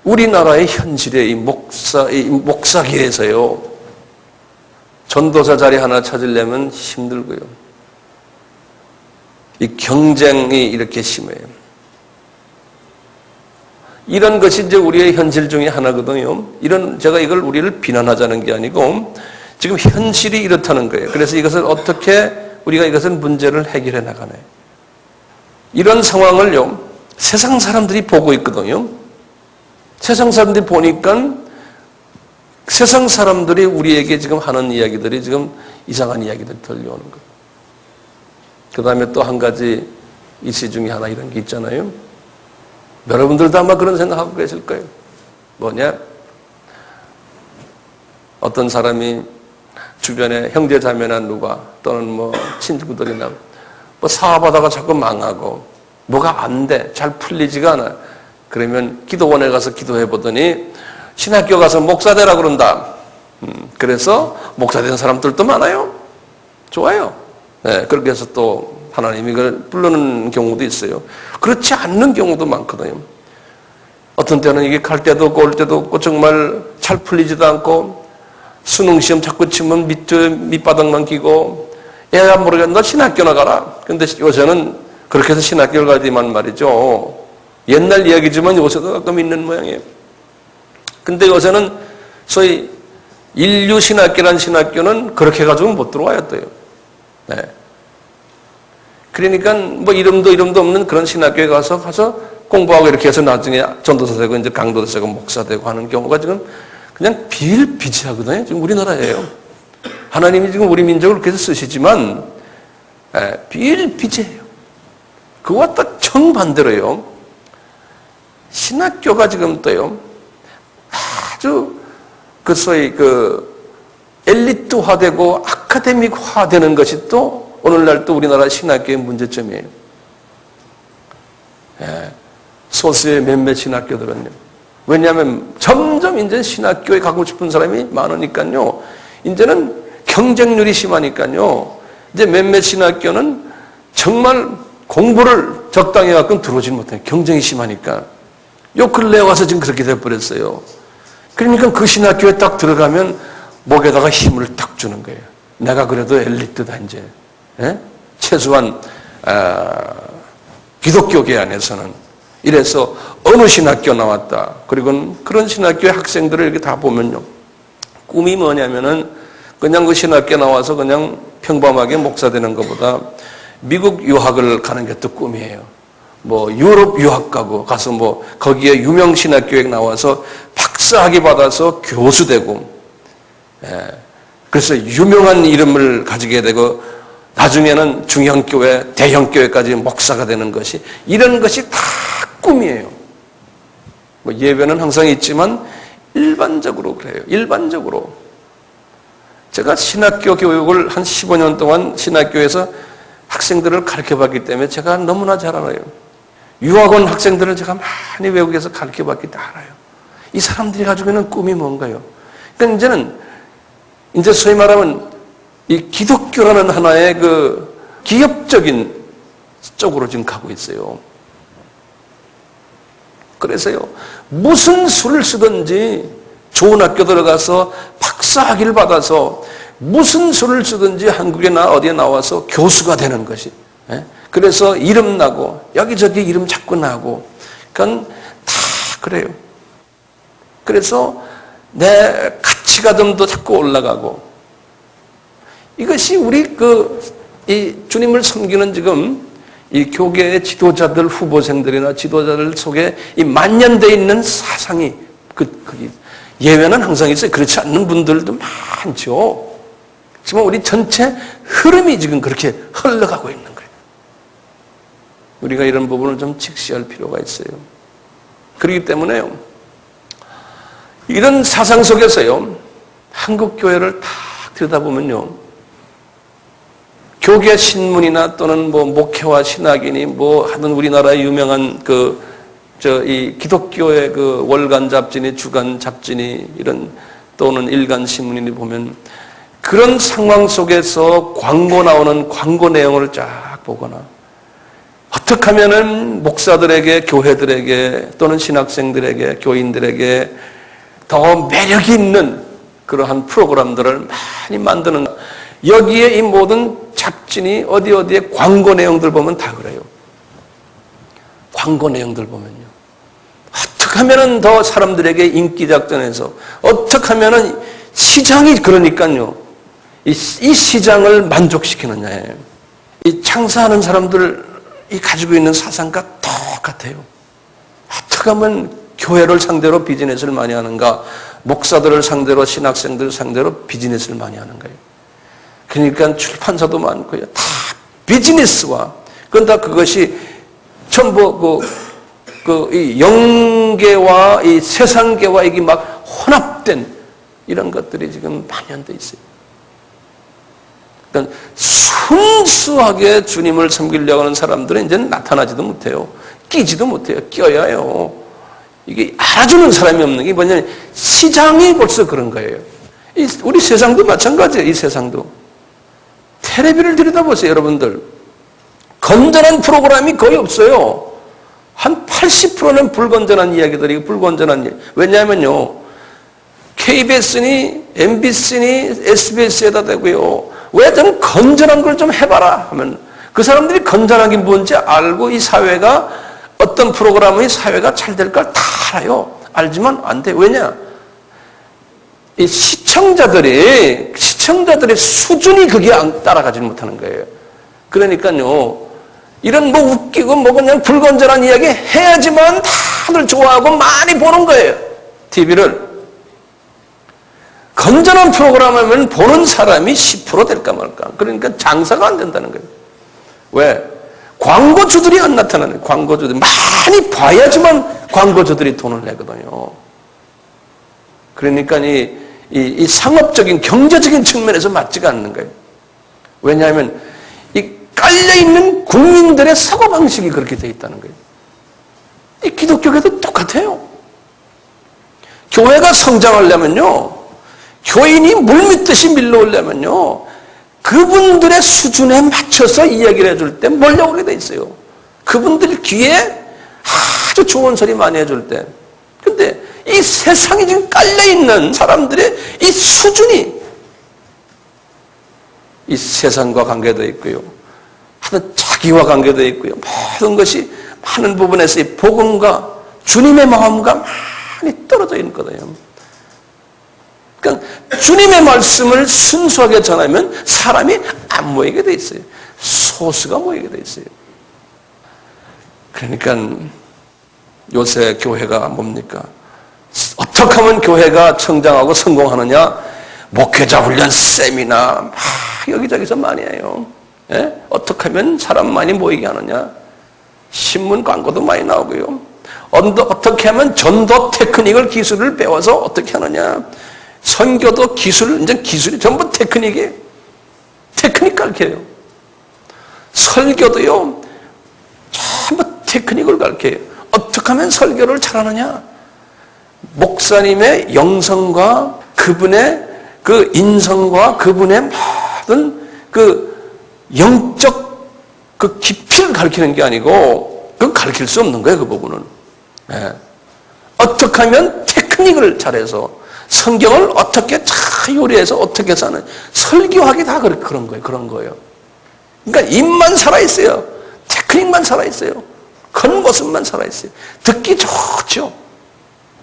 우리나라의 현실의 이 목사계에서요. 전도사 자리 하나 찾으려면 힘들고요. 이 경쟁이 이렇게 심해요. 이런 것이 이제 우리의 현실 중에 하나거든요. 제가 이걸 우리를 비난하자는 게 아니고 지금 현실이 이렇다는 거예요. 그래서 이것을 어떻게 우리가 이것을 문제를 해결해 나가나요? 이런 상황을요. 세상 사람들이 보고 있거든요. 세상 사람들이 보니까 세상 사람들이 우리에게 지금 하는 이야기들이 지금 이상한 이야기들이 들려오는 거예요. 그 다음에 또 한 가지 이슈 중에 하나 이런 게 있잖아요. 여러분들도 아마 그런 생각하고 계실 거예요. 뭐냐? 어떤 사람이 주변에 형제 자매나 누가 또는 뭐 친구들이나 뭐 사업하다가 자꾸 망하고 뭐가 안 돼. 잘 풀리지가 않아. 그러면 기도원에 가서 기도해 보더니 신학교 가서 목사 되라 그런다. 그래서 목사 된 사람들도 많아요. 좋아요. 네, 그렇게 해서 또 하나님이 그걸 부르는 경우도 있어요. 그렇지 않는 경우도 많거든요. 어떤 때는 이게 갈 때도 없고 올 때도 없고 정말 잘 풀리지도 않고 수능 시험 자꾸 치면 밑바닥만 끼고 애야 모르겠네. 너 신학교나 가라. 근데 요새는 그렇게 해서 신학교를 가야지만 말이죠. 옛날 이야기지만 요새도 가끔 있는 모양이에요. 근데 요새는 소위 인류 신학교란 신학교는 그렇게 해가지고 못 들어와요 또요. 네. 그러니까 뭐 이름도 없는 그런 신학교에 가서 공부하고 이렇게 해서 나중에 전도사 되고 이제 강도사 되고 목사 되고 하는 경우가 지금 그냥 비일비재하거든요. 지금 우리나라예요. 하나님이 지금 우리 민족을 그렇게 해서 쓰시지만 비일비재해요. 그와 딱 정반대로요. 신학교가 지금 또요. 아주 소위 엘리트화되고 아카데믹화되는 것이 또 오늘날 또 우리나라 신학교의 문제점이에요. 소수의 몇몇 신학교들은요. 왜냐하면 점점 이제 신학교에 가고 싶은 사람이 많으니까요. 이제는 경쟁률이 심하니까요. 이제 몇몇 신학교는 정말 공부를 적당히 갖고 들어오지 못해요. 경쟁이 심하니까. 요 근래에 와서 지금 그렇게 돼버렸어요. 그러니까 그 신학교에 딱 들어가면 목에다가 힘을 딱 주는 거예요. 내가 그래도 엘리트다 이제. 예? 최소한 기독교계 안에서는. 이래서 어느 신학교 나왔다. 그리고 그런 신학교의 학생들을 이렇게 다 보면요. 꿈이 뭐냐면은 그냥 그 신학교 나와서 그냥 평범하게 목사 되는 것보다 미국 유학을 가는 게 또 꿈이에요. 뭐 유럽 유학 가서 뭐 거기에 유명 신학교에 나와서 박사학위 받아서 교수 되고, 그래서 유명한 이름을 가지게 되고 나중에는 중형교회, 대형교회까지 목사가 되는 것이, 이런 것이 다 꿈이에요. 뭐 예외는 항상 있지만 일반적으로 그래요. 일반적으로. 제가 신학교 교육을 한 15년 동안 신학교에서 학생들을 가르쳐봤기 때문에 제가 너무나 잘 알아요. 유학원 학생들을 제가 많이 외국에서 가르쳐봤기 때문에 알아요. 이 사람들이 가지고 있는 꿈이 뭔가요? 그러니까 이제는 이제 소위 말하면 이 기독교라는 하나의 그 기업적인 쪽으로 지금 가고 있어요. 그래서요, 무슨 수를 쓰든지 좋은 학교 들어가서 박사학위를 받아서 무슨 수를 쓰든지 한국에나 어디에 나와서 교수가 되는 것이. 그래서 이름 나고 여기저기 이름 자꾸 나고, 그건 다 그래요. 그래서 내 가치가점도 자꾸 올라가고, 이것이 우리 이 주님을 섬기는 지금 이 교계의 지도자들, 후보생들이나 지도자들 속에 이 만연되어 있는 사상이 예외는 항상 있어요. 그렇지 않는 분들도 많죠. 지금 우리 전체 흐름이 지금 그렇게 흘러가고 있는 거예요. 우리가 이런 부분을 좀 직시할 필요가 있어요. 그렇기 때문에요, 이런 사상 속에서요, 한국 교회를 딱 들여다보면요, 교계 신문이나 또는 뭐 목회와 신학인이 뭐 하는 우리나라의 유명한 이 기독교의 그 월간 잡지니 주간 잡지니 이런 또는 일간 신문이니 보면 그런 상황 속에서 광고 나오는 광고 내용을 쫙 보거나, 어떻게 하면은 목사들에게, 교회들에게 또는 신학생들에게, 교인들에게 더 매력이 있는 그러한 프로그램들을 많이 만드는, 여기에 이 모든 잡지니 어디에 광고 내용들 보면 다 그래요. 광고 내용들 보면요, 어떻게 하면은 더 사람들에게 인기 작전해서, 어떻게 하면은 시장이, 그러니까요, 이 시장을 만족시키느냐예요. 이 장사하는 사람들이 가지고 있는 사상과 똑같아요. 어떻게 하면 교회를 상대로 비즈니스를 많이 하는가, 목사들을 상대로, 신학생들을 상대로 비즈니스를 많이 하는가요. 그러니까 출판사도 많고요. 다 비즈니스와, 그건 다 그것이 전부 이 영계와 이 세상계와 이게 막 혼합된 이런 것들이 지금 만연돼 있어요. 그러니까 순수하게 주님을 섬기려고 하는 사람들은 이제는 나타나지도 못해요. 끼지도 못해요. 껴야 해요. 이게 알아주는 사람이 없는 게 뭐냐면 시장이 벌써 그런 거예요. 우리 세상도 마찬가지예요. 이 세상도. 텔레비를 들여다보세요, 여러분들. 건전한 프로그램이 거의 없어요. 한 80%는 불건전한 이야기들이, 불건전한 이야기. 왜냐하면요, KBS니 MBC니 SBS에다 대고요, 왜 좀 건전한 걸 좀 해봐라 하면 그 사람들이 건전한 게 뭔지 알고, 이 사회가 어떤 프로그램이 사회가 잘 될 걸 다 알아요. 알지만 안 돼. 왜냐? 이 시청자들의 수준이 그게 따라가지 못하는 거예요. 그러니까요, 이런 뭐 웃기고 뭐 그냥 불건전한 이야기 해야지만 다들 좋아하고 많이 보는 거예요. TV를. 건전한 프로그램 하면 보는 사람이 10% 될까 말까. 그러니까 장사가 안 된다는 거예요. 왜? 광고주들이 안 나타나는 거예요. 광고주들이 많이 봐야지만 광고주들이 돈을 내거든요. 그러니까 이 상업적인 경제적인 측면에서 맞지가 않는 거예요. 왜냐하면 이 깔려있는 국민들의 사고방식이 그렇게 되어 있다는 거예요. 이 기독교계도 똑같아요. 교회가 성장하려면요, 교인이 물밀듯이 밀려오려면요, 그분들의 수준에 맞춰서 이야기를 해줄 때 몰려오게 돼 있어요. 그분들 귀에 아주 좋은 소리 많이 해줄 때. 근데 이 세상에 지금 깔려있는 사람들의 이 수준이 이 세상과 관계되어 있고요. 하여튼 자기와 관계되어 있고요. 모든 것이 많은 부분에서 이 복음과 주님의 마음과 많이 떨어져 있는 거예요. 그러니까 주님의 말씀을 순수하게 전하면 사람이 안 모이게 돼 있어요. 소수가 모이게 돼 있어요. 그러니까 요새 교회가 뭡니까? 어떻게 하면 교회가 성장하고 성공하느냐? 목회자 훈련 세미나 막 여기저기서 많이 해요. 예? 어떻게 하면 사람 많이 모이게 하느냐? 신문 광고도 많이 나오고요. 어떻게 하면 전도 테크닉을 기술을 배워서 어떻게 하느냐? 선교도 기술, 이제 기술이 전부 테크닉이에요. 테크닉 가르쳐요. 설교도요, 전부 테크닉을 가르쳐요. 어떻게 하면 설교를 잘하느냐? 목사님의 영성과 그분의 그 인성과 그분의 모든 그 영적 그 깊이를 가르치는 게 아니고, 그건 가르칠 수 없는 거예요, 그 부분은. 예. 어떻게 하면 테크닉을 잘해서 성경을 어떻게 잘 요리해서 어떻게 사는, 설교하기 다 그런 거예요. 그런 거예요. 그러니까 입만 살아있어요. 테크닉만 살아있어요. 겉모습만 살아있어요. 듣기 좋죠.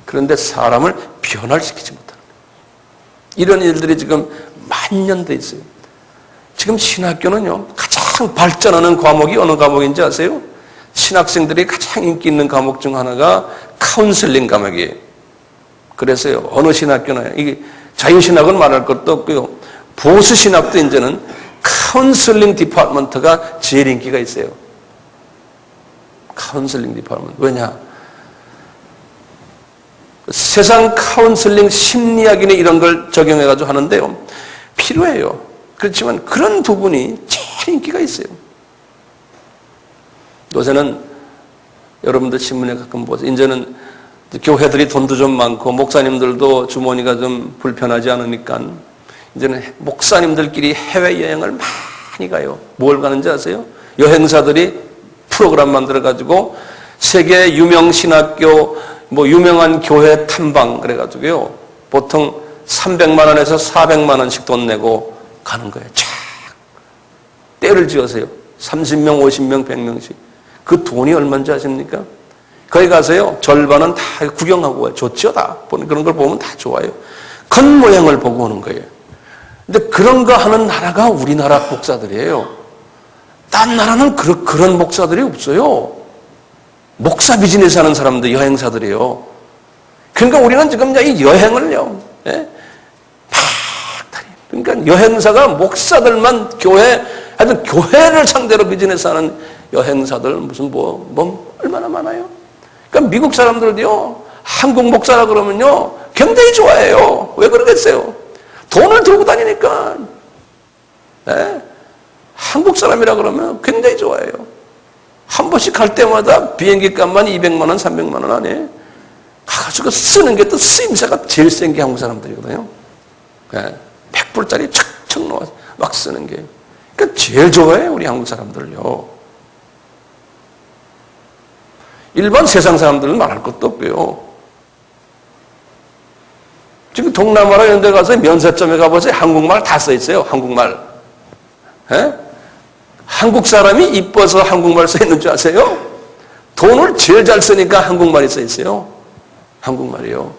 그런데 사람을 변화시키지 못하는 거예요. 이런 일들이 지금 만년돼 있어요. 지금 신학교는요, 가장 발전하는 과목이 어느 과목인지 아세요? 신학생들이 가장 인기 있는 과목 중 하나가 카운슬링 과목이에요. 그래서요, 어느 신학교나, 이게 자유신학은 말할 것도 없고요, 보수신학도 이제는 카운슬링 디파트먼트가 제일 인기가 있어요. 카운슬링 디파트먼트. 왜냐? 세상 카운슬링, 심리학이나 이런 걸 적용해가지고 하는데요, 필요해요. 그렇지만 그런 부분이 제일 인기가 있어요. 요새는 여러분들 신문에 가끔 보세요. 이제는 교회들이 돈도 좀 많고 목사님들도 주머니가 좀 불편하지 않으니까 이제는 목사님들끼리 해외여행을 많이 가요. 뭘 가는지 아세요? 여행사들이 프로그램 만들어가지고 세계 유명 신학교, 뭐 유명한 교회 탐방 그래가지고요, 보통 300만 원에서 400만 원씩 돈 내고 가는 거예요. 쫙 때를 지어서요. 30명, 50명, 100명씩. 그 돈이 얼마인지 아십니까? 거기 가서요, 절반은 다 구경하고 와요. 좋죠, 다. 그런 걸 보면 다 좋아요. 겉모양을 보고 오는 거예요. 근데 그런 거 하는 나라가 우리나라 목사들이에요. 딴 나라는 그런 목사들이 없어요. 목사 비즈니스 하는 사람들, 여행사들이에요. 그러니까 우리는 지금 이 여행을요, 예? 그러니까 여행사가 목사들만 하여튼 교회를 상대로 비즈니스 하는 여행사들 무슨 얼마나 많아요? 그러니까 미국 사람들도요, 한국 목사라 그러면요, 굉장히 좋아해요. 왜 그러겠어요? 돈을 들고 다니니까. 네? 한국 사람이라 그러면 굉장히 좋아해요. 한 번씩 갈 때마다 비행기 값만 200만 원, 300만 원 안에 가가지고 쓰는 게 또 쓰임새가 제일 센 게 한국 사람들이거든요. 네? 100불짜리 척척 놓아서 막 쓰는 게. 그러니까 제일 좋아해요, 우리 한국 사람들요. 일반 세상 사람들은 말할 것도 없고요. 지금 동남아나 이런 데 가서 면세점에 가보세요. 한국말 다 써있어요. 한국말. 에? 한국 사람이 이뻐서 한국말 써있는 줄 아세요? 돈을 제일 잘 쓰니까 한국말이 써있어요. 한국말이요.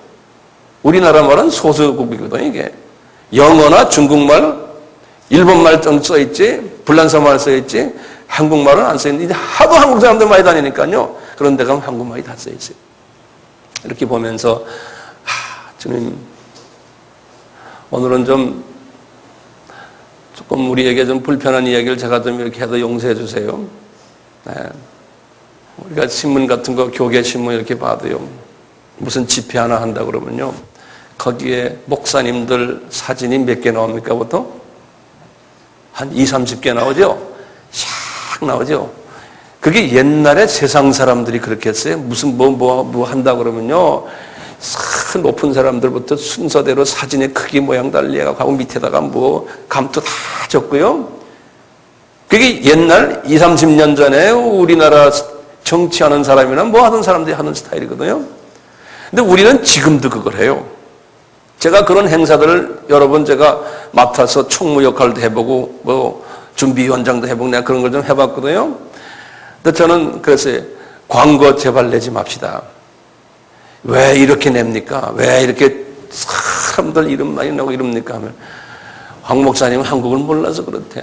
우리나라 말은 소수국이거든요, 이게. 영어나 중국말, 일본말 좀 써있지, 불란서말 써있지, 한국말은 안 써있는데, 하도 한국 사람들 많이 다니니까요, 그런 데 가면 한국말이 다 써있어요. 이렇게 보면서, 주님, 오늘은 조금 우리에게 좀 불편한 이야기를 제가 좀 이렇게 해도 용서해 주세요. 네. 우리가 신문 같은 거, 교계 신문 이렇게 봐도요, 무슨 집회 하나 한다 그러면요, 거기에 목사님들 사진이 몇 개 나옵니까, 보통? 한 20, 30개 나오죠? 샥 나오죠? 그게 옛날에 세상 사람들이 그렇게 했어요. 무슨 뭐 한다 그러면요, 큰 높은 사람들부터 순서대로 사진의 크기 모양 달리해가고 밑에다가 뭐 감투 다 적고요. 그게 옛날 20, 30년 전에 우리나라 정치하는 사람이나 뭐 하던 사람들이 하는 스타일이거든요. 근데 우리는 지금도 그걸 해요. 제가 그런 행사들을 여러 번 제가 맡아서 총무 역할도 해보고 뭐 준비위원장도 해보고 내가 그런 걸 좀 해봤거든요. 근데 저는 그랬어요. 광고 제발 내지 맙시다. 왜 이렇게 냅니까? 왜 이렇게 사람들 이름 많이 나고 이럽니까? 하면 황 목사님은 한국을 몰라서 그렇대.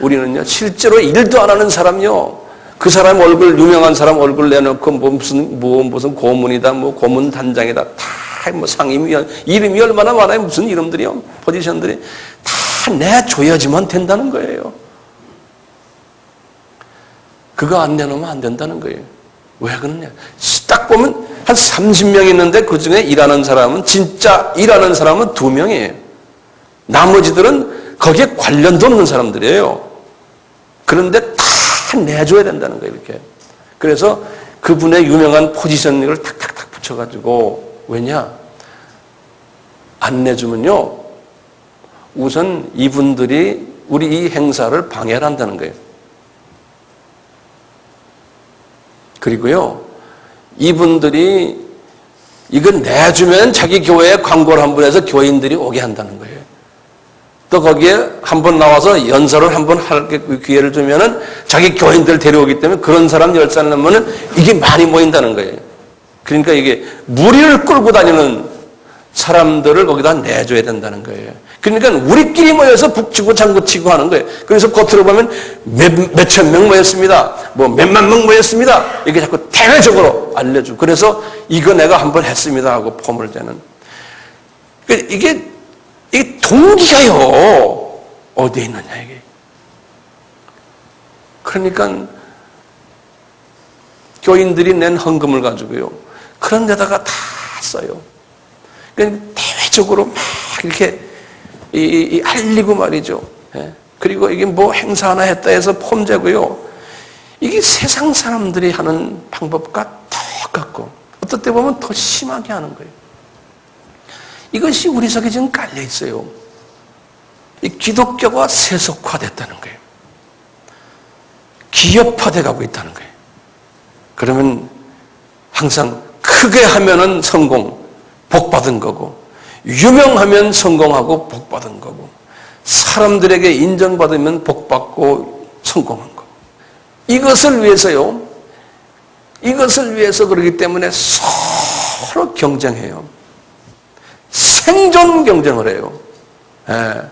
우리는요 실제로 일도 안 하는 사람요. 그 사람 얼굴 유명한 사람 얼굴 내놓고 무슨 고문이다 뭐 고문 단장이다 다 뭐 상임위원 이름이 얼마나 많아요. 무슨 이름들이요 포지션들이 다 내줘야지만 된다는 거예요. 그거 안 내놓으면 안 된다는 거예요. 왜 그러냐? 딱 보면 한 30명 있는데 그 중에 일하는 사람은 진짜 일하는 사람은 2명이에요. 나머지들은 거기에 관련도 없는 사람들이에요. 그런데 다 내줘야 된다는 거예요. 이렇게. 그래서 그분의 유명한 포지션을 탁탁탁 붙여가지고 왜냐? 안 내주면요 우선 이분들이 우리 이 행사를 방해를 한다는 거예요. 그리고요 이분들이 이건 내주면 자기 교회에 광고를 한번 해서 교인들이 오게 한다는 거예요. 또 거기에 한번 나와서 연설을 한번 할 기회를 주면은 자기 교인들 데려오기 때문에 그런 사람 10살 넘으면 이게 많이 모인다는 거예요. 그러니까 이게 무리를 끌고 다니는 사람들을 거기다 내줘야 된다는 거예요. 그러니까 우리끼리 모여서 북치고 장구치고 하는 거예요. 그래서 겉으로 보면 몇천 명 모였습니다. 뭐 몇만 명 모였습니다. 이게 자꾸 대외적으로 알려주고 그래서 이거 내가 한번 했습니다 하고 폼을 대는. 그러니까 이게 동기가요 어디에 있느냐 이게. 그러니까 교인들이 낸 헌금을 가지고요 그런 데다가 다 써요. 그러니까 대외적으로 막 이렇게 알리고 말이죠. 그리고 이게 뭐 행사 하나 했다 해서 폼재고요. 이게 세상 사람들이 하는 방법과 똑같고 어떨 때 보면 더 심하게 하는 거예요. 이것이 우리 속에 지금 깔려 있어요. 이 기독교가 세속화됐다는 거예요. 기업화돼 가고 있다는 거예요. 그러면 항상 크게 하면은 성공, 복 받은 거고, 유명하면 성공하고 복 받은 거고, 사람들에게 인정받으면 복 받고 성공한 거고. 이것을 위해서요. 이것을 위해서 그러기 때문에 서로 경쟁해요. 생존 경쟁을 해요. 예.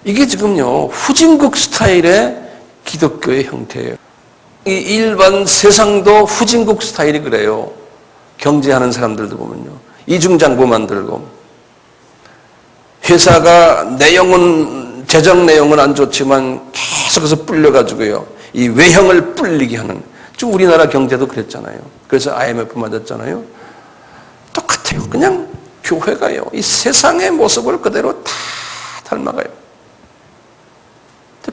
이게 지금요 후진국 스타일의 기독교의 형태예요. 이 일반 세상도 후진국 스타일이 그래요. 경제하는 사람들도 보면요 이중장부 만들고 회사가 내용은 재정 내용은 안 좋지만 계속해서 불려가지고요 이 외형을 불리게 하는. 지금 우리나라 경제도 그랬잖아요. 그래서 IMF 맞았잖아요. 똑같아요. 그냥 교회가요 이 세상의 모습을 그대로 다 닮아가요.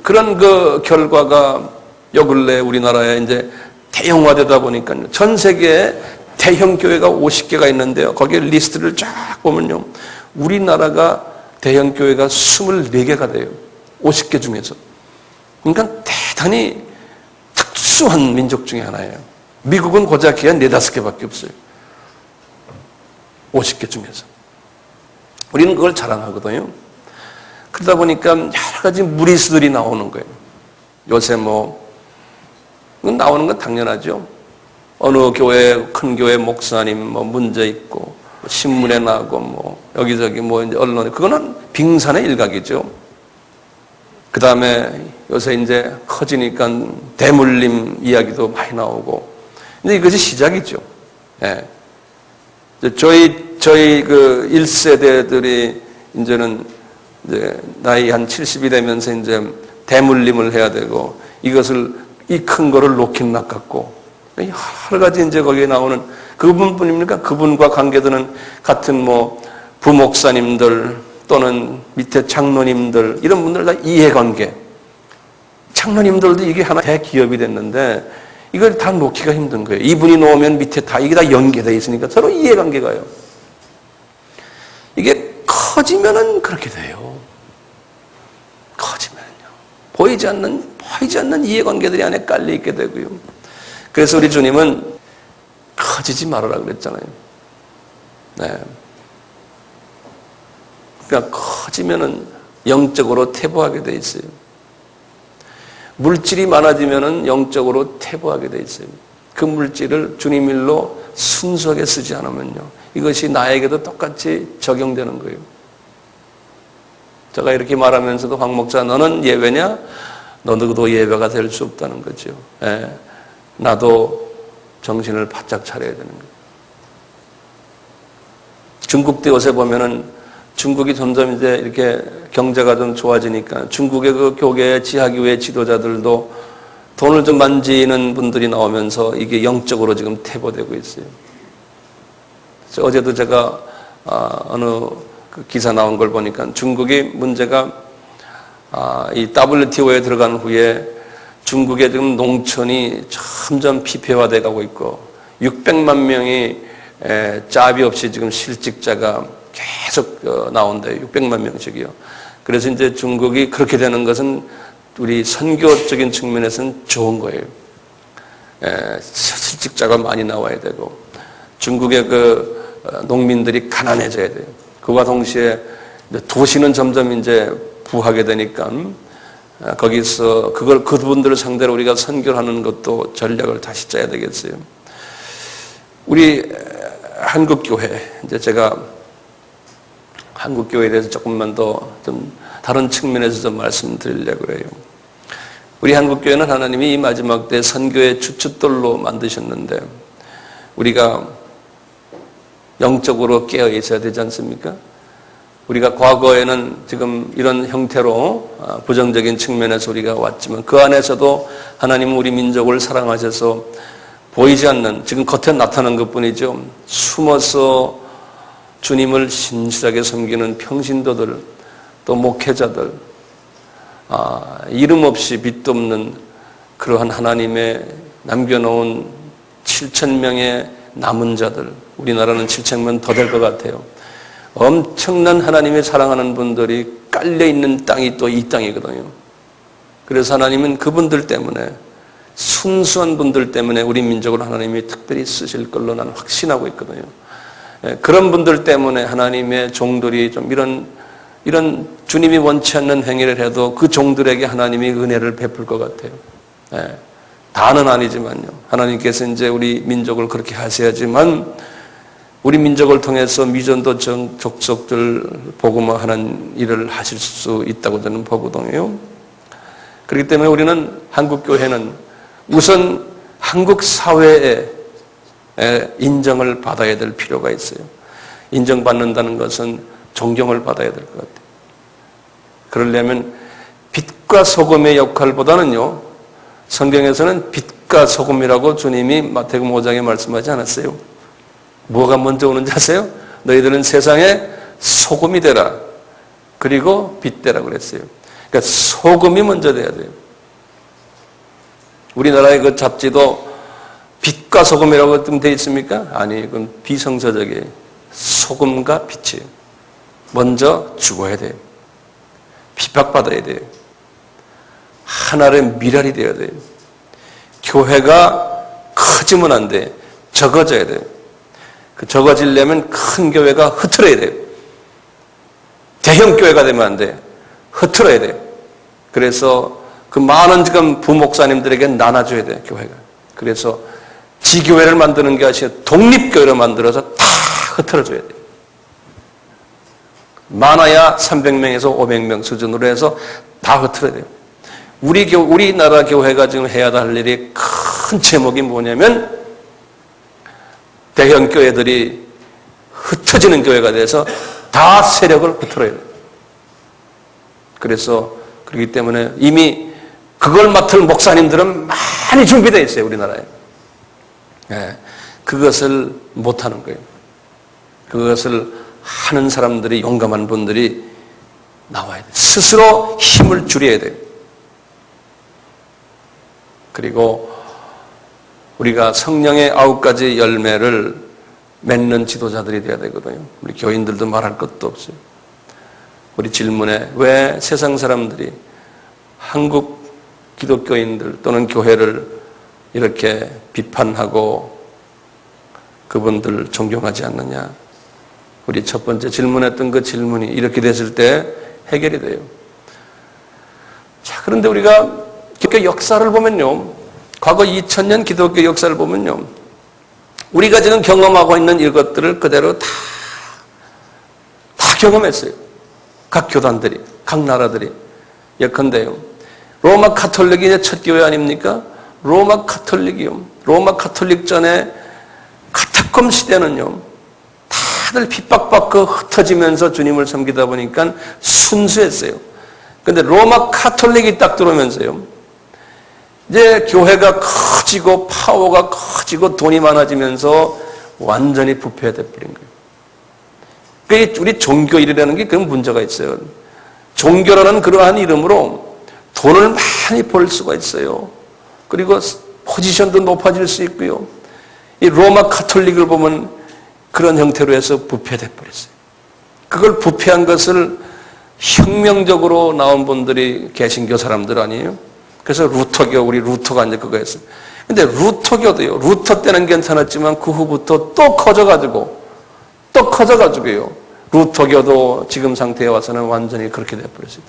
그런 그 결과가 요 근래 우리나라에 이제 대형화되다 보니까 전 세계에 대형 교회가 50개가 있는데요. 거기에 리스트를 쫙 보면요. 우리나라가 대형 교회가 24개가 돼요. 50개 중에서. 그러니까 대단히 특수한 민족 중에 하나예요. 미국은 고작 한 4-5개밖에 없어요. 50개 중에서. 우리는 그걸 자랑하거든요. 그러다 보니까 여러 가지 무리수들이 나오는 거예요. 요새 뭐 나오는 건 당연하죠. 어느 교회, 큰 교회 목사님 뭐 문제 있고 신문에 나고 뭐 여기저기 뭐 이제 언론에 그거는 빙산의 일각이죠. 그 다음에 요새 이제 커지니까 대물림 이야기도 많이 나오고. 근데 이것이 시작이죠. 예. 저희 그 1세대들이 이제는 이제 나이 한 70이 되면서 이제 대물림을 해야 되고 이것을 이 큰 거를 놓긴 낚았고 여러 가지 이제 거기에 나오는 그분뿐입니까? 그분과 관계되는 같은 뭐 부목사님들 또는 밑에 장로님들 이런 분들 다 이해관계. 장로님들도 이게 하나 대기업이 됐는데 이걸 다 놓기가 힘든 거예요. 이분이 놓으면 밑에 다 이게 다 연계되어 있으니까 서로 이해관계가요. 이게 커지면은 그렇게 돼요. 커지면요. 보이지 않는 이해관계들이 안에 깔려 있게 되고요. 그래서 우리 주님은 커지지 말아라 그랬잖아요. 네. 그러니까 커지면은 영적으로 퇴보하게 돼 있어요. 물질이 많아지면은 영적으로 퇴보하게 돼 있어요. 그 물질을 주님 일로 순수하게 쓰지 않으면요, 이것이 나에게도 똑같이 적용되는 거예요. 제가 이렇게 말하면서도 황 목사, 너는 예외냐? 너도 예외가 될 수 없다는 거죠. 예, 나도 정신을 바짝 차려야 되는 거예요. 중국도 요새 보면은 중국이 점점 이제 이렇게 경제가 좀 좋아지니까 중국의 그 교계 지하교회 지도자들도 돈을 좀 만지는 분들이 나오면서 이게 영적으로 지금 퇴보되고 있어요. 어제도 제가 어느 그 기사 나온 걸 보니까 중국의 문제가 이 WTO에 들어간 후에 중국의 지금 농촌이 점점 피폐화돼 가고 있고 600만 명이 짭이 없이 지금 실직자가 계속 나온대요. 600만 명씩이요. 그래서 이제 중국이 그렇게 되는 것은 우리 선교적인 측면에서는 좋은 거예요. 실직자가 많이 나와야 되고 중국의 그 농민들이 가난해져야 돼요. 그와 동시에 도시는 점점 이제 부하게 되니까 거기서 그분들을 상대로 우리가 선교하는 것도 전략을 다시 짜야 되겠어요. 우리 한국교회, 이제 제가 한국교회에 대해서 조금만 더 좀 다른 측면에서 좀 말씀드리려고 해요. 우리 한국교회는 하나님이 이 마지막 때 선교의 주춧돌로 만드셨는데 우리가 영적으로 깨어 있어야 되지 않습니까? 우리가 과거에는 지금 이런 형태로 부정적인 측면에서 우리가 왔지만 그 안에서도 하나님은 우리 민족을 사랑하셔서 보이지 않는, 지금 겉에 나타난 것뿐이죠, 숨어서 주님을 신실하게 섬기는 평신도들, 또 목회자들, 이름 없이 빛도 없는 그러한 하나님의 남겨놓은 7,000명의 남은 자들, 우리나라는 7,000명 더 될 것 같아요. 엄청난 하나님의 사랑하는 분들이 깔려있는 땅이 또 이 땅이거든요. 그래서 하나님은 그분들 때문에, 순수한 분들 때문에 우리 민족을 하나님이 특별히 쓰실 걸로 나는 확신하고 있거든요. 그런 분들 때문에 하나님의 종들이 좀 이런 주님이 원치 않는 행위를 해도 그 종들에게 하나님이 은혜를 베풀 것 같아요. 다는 아니지만요. 하나님께서 이제 우리 민족을 그렇게 하셔야지만 우리 민족을 통해서 미전도 족속들 복음화하는 일을 하실 수 있다고 저는 보거든요. 그렇기 때문에 우리는 한국교회는 우선 한국 사회에 인정을 받아야 될 필요가 있어요. 인정받는다는 것은 존경을 받아야 될 것 같아요. 그러려면 빛과 소금의 역할보다는요, 성경에서는 빛과 소금이라고 주님이 마태복음 5장에 말씀하지 않았어요? 뭐가 먼저 오는지 아세요? 너희들은 세상에 소금이 되라. 그리고 빛 되라 그랬어요. 그러니까 소금이 먼저 돼야 돼요. 우리나라의 그 잡지도 빛과 소금이라고 되어 있습니까? 아니, 그건 비성서적이에요. 소금과 빛이에요. 먼저 죽어야 돼요. 핍박받아야 돼요. 하나의 미랄이 되어야 돼요. 교회가 커지면 안 돼. 적어져야 돼요. 그 적어지려면 큰 교회가 흐트러야 돼요. 대형 교회가 되면 안 돼. 흐트러야 돼요. 그래서 그 많은 지금 부목사님들에게 나눠줘야 돼요, 교회가. 그래서 지교회를 만드는 게 아니라 독립교회를 만들어서 다 흐트러줘야 돼요. 많아야 300명에서 500명 수준으로 해서 다 흐트러야 돼요. 우리나라 교회가 지금 해야 할 일이 큰 제목이 뭐냐면 대형 교회들이 흩어지는 교회가 돼서 다 세력을 흐트러야 돼요. 그래서 그렇기 때문에 이미 그걸 맡을 목사님들은 많이 준비되어 있어요, 우리나라에. 그것을 못하는 거예요. 그것을 하는 사람들이, 용감한 분들이 나와야 돼요. 스스로 힘을 줄여야 돼요. 그리고 우리가 성령의 9가지 열매를 맺는 지도자들이 돼야 되거든요. 우리 교인들도 말할 것도 없어요. 우리 질문에 왜 세상 사람들이 한국 기독교인들 또는 교회를 이렇게 비판하고 그분들을 존경하지 않느냐? 우리 첫 번째 질문했던 그 질문이 이렇게 됐을 때 해결이 돼요. 자, 그런데 우리가 기독교 역사를 보면요. 과거 2000년 기독교 역사를 보면요. 우리가 지금 경험하고 있는 이것들을 그대로 다 경험했어요. 각 교단들이, 각 나라들이. 예컨대요. 로마 카톨릭이 이제 첫 교회 아닙니까? 로마 카톨릭이요. 로마 카톨릭 전에 카타콤 시대는요. 다들 핍박받고 흩어지면서 주님을 섬기다 보니까 순수했어요. 근데 로마 카톨릭이 딱 들어오면서요. 이제 교회가 커지고 파워가 커지고 돈이 많아지면서 완전히 부패돼 버린 거예요. 그러니까 우리 종교일이라는 게 그런 문제가 있어요. 종교라는 그러한 이름으로 돈을 많이 벌 수가 있어요. 그리고 포지션도 높아질 수 있고요. 이 로마 카톨릭을 보면 그런 형태로 해서 부패돼 버렸어요. 그걸 부패한 것을 혁명적으로 나온 분들이 개신교 사람들 아니에요? 그래서 루터교, 우리 루터가 이제 그거 했어요. 근데 루터교도요, 루터 때는 괜찮았지만 그 후부터 또 커져가지고요. 루터교도 지금 상태에 와서는 완전히 그렇게 돼버렸어요.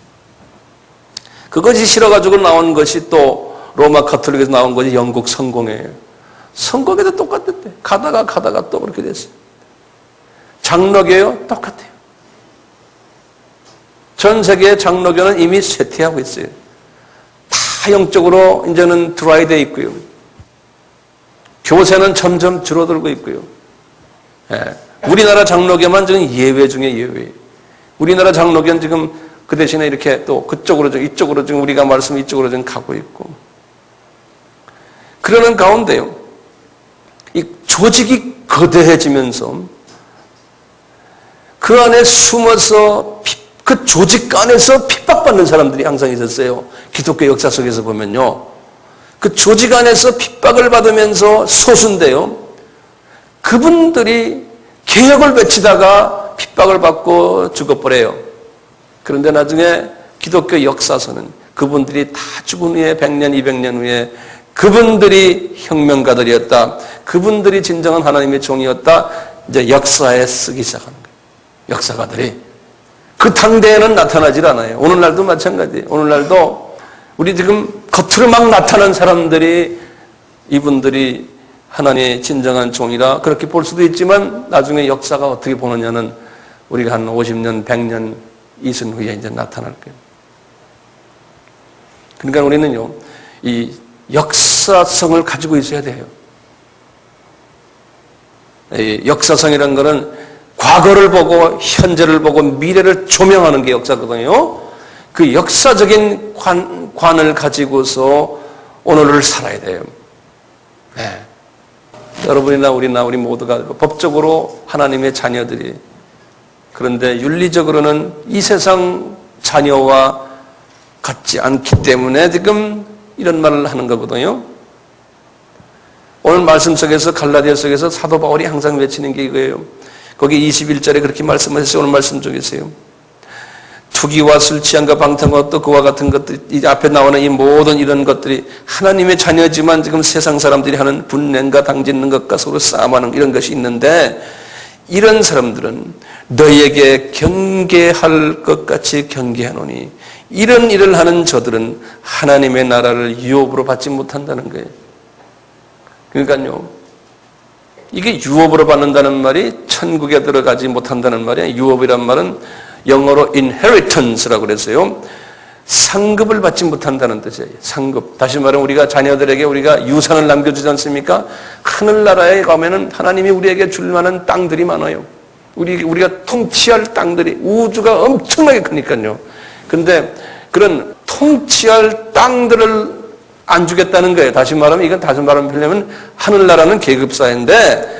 그것이 싫어가지고 나온 것이 또 로마 카톨릭에서 나온 것이 영국 성공회예요. 성공회도 똑같았대. 가다가 또 그렇게 됐어요. 장로교요? 똑같아요. 전 세계의 장로교는 이미 쇠퇴하고 있어요. 다 영적으로 이제는 드라이되어 있고요. 교세는 점점 줄어들고 있고요. 예. 우리나라 장로교만 지금 예외 중에 예외예요. 우리나라 장로교는 지금 그 대신에 이렇게 또 그쪽으로 이쪽으로 지금 우리가 말씀 이쪽으로 지금 가고 있고. 그러는 가운데요. 이 조직이 거대해지면서 그 안에 숨어서 그 조직 안에서 핍박받는 사람들이 항상 있었어요. 기독교 역사 속에서 보면요. 그 조직 안에서 핍박을 받으면서 소수인데요. 그분들이 개혁을 외치다가 핍박을 받고 죽어버려요. 그런데 나중에 기독교 역사서는 그분들이 다 죽은 후에 100년, 200년 후에 그분들이 혁명가들이었다. 그분들이 진정한 하나님의 종이었다. 이제 역사에 쓰기 시작하는 거예요. 역사가들이. 그 당대에는 나타나질 않아요. 오늘날도 마찬가지예요. 오늘날도 우리 지금 겉으로 막 나타난 사람들이 이분들이 하나님의 진정한 종이라 그렇게 볼 수도 있지만 나중에 역사가 어떻게 보느냐는 우리가 한 50년, 100년 있은 후에 이제 나타날 거예요. 그러니까 우리는요, 이 역사성을 가지고 있어야 돼요. 이 역사성이라는 것은 과거를 보고 현재를 보고 미래를 조명하는 게 역사거든요. 그 역사적인 관을 가지고서 오늘을 살아야 돼요. 네. 여러분이나 우리 모두가 법적으로 하나님의 자녀들이 그런데 윤리적으로는 이 세상 자녀와 같지 않기 때문에 지금 이런 말을 하는 거거든요. 오늘 말씀 속에서 갈라디아 속에서 사도 바울이 항상 외치는 게 이거예요. 거기 21절에 그렇게 말씀하셨어요. 오늘 말씀 중에서요. 투기와 술 취함과 방탕과 또 그와 같은 것들, 이 앞에 나오는 이 모든 이런 것들이 하나님의 자녀지만 지금 세상 사람들이 하는 분냄과 당짓는 것과 서로 싸움하는 이런 것이 있는데 이런 사람들은 너희에게 경계할 것 같이 경계하노니 이런 일을 하는 저들은 하나님의 나라를 유업으로 받지 못한다는 거예요. 그러니까요. 이게 유업으로 받는다는 말이 천국에 들어가지 못한다는 말이에요. 유업이란 말은 영어로 inheritance라고 그랬어요. 상급을 받지 못한다는 뜻이에요. 상급. 다시 말하면 우리가 자녀들에게 우리가 유산을 남겨주지 않습니까? 하늘나라에 가면은 하나님이 우리에게 줄 만한 땅들이 많아요. 우리가 통치할 땅들이 우주가 엄청나게 크니까요. 그런데 그런 통치할 땅들을 안 주겠다는 거예요. 다시 말하면 이건 다시 말하면 하늘나라는 계급사회인데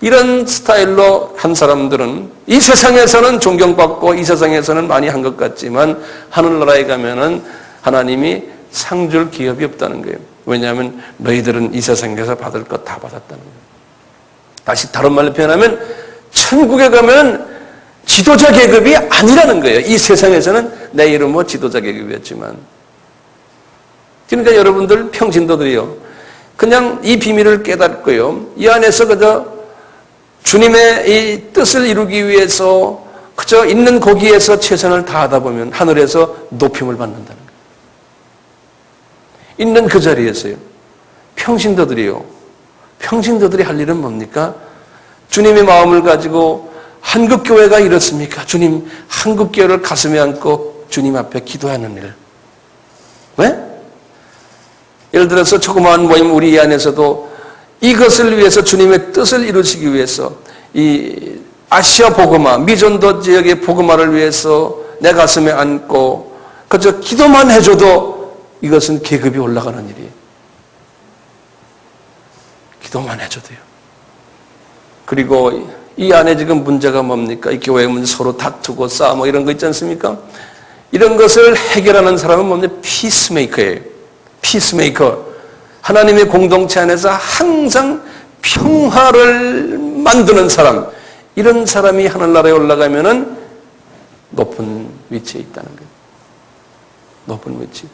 이런 스타일로 한 사람들은 이 세상에서는 존경받고 이 세상에서는 많이 한 것 같지만 하늘나라에 가면은 하나님이 상 줄 기업이 없다는 거예요. 왜냐하면 너희들은 이 세상에서 받을 것 다 받았다는 거예요. 다시 다른 말로 표현하면 천국에 가면 지도자 계급이 아니라는 거예요. 이 세상에서는 내 이름은 지도자 계급이었지만 그러니까 여러분들 평신도들이요. 그냥 이 비밀을 깨닫고요. 이 안에서 그저 주님의 이 뜻을 이루기 위해서 그저 있는 거기에서 최선을 다하다 보면 하늘에서 높임을 받는다는 거예요. 있는 그 자리에서요. 평신도들이 할 일은 뭡니까? 주님의 마음을 가지고 한국교회가 이렇습니까? 주님, 한국교회를 가슴에 안고 주님 앞에 기도하는 일. 왜? 예를 들어서 조그마한 모임 우리 안에서도 이것을 위해서 주님의 뜻을 이루시기 위해서 이 아시아 복음화, 미전도 지역의 복음화를 위해서 내 가슴에 안고 그저 기도만 해줘도 이것은 계급이 올라가는 일이에요. 기도만 해줘도요. 그리고 이 안에 지금 문제가 뭡니까? 이 교회 문제 서로 다투고 싸우고 이런 거 있지 않습니까? 이런 것을 해결하는 사람은 뭡니까? 피스메이커예요. 피스메이커. 하나님의 공동체 안에서 항상 평화를 만드는 사람. 이런 사람이 하늘나라에 올라가면은 높은 위치에 있다는 거예요. 높은 위치.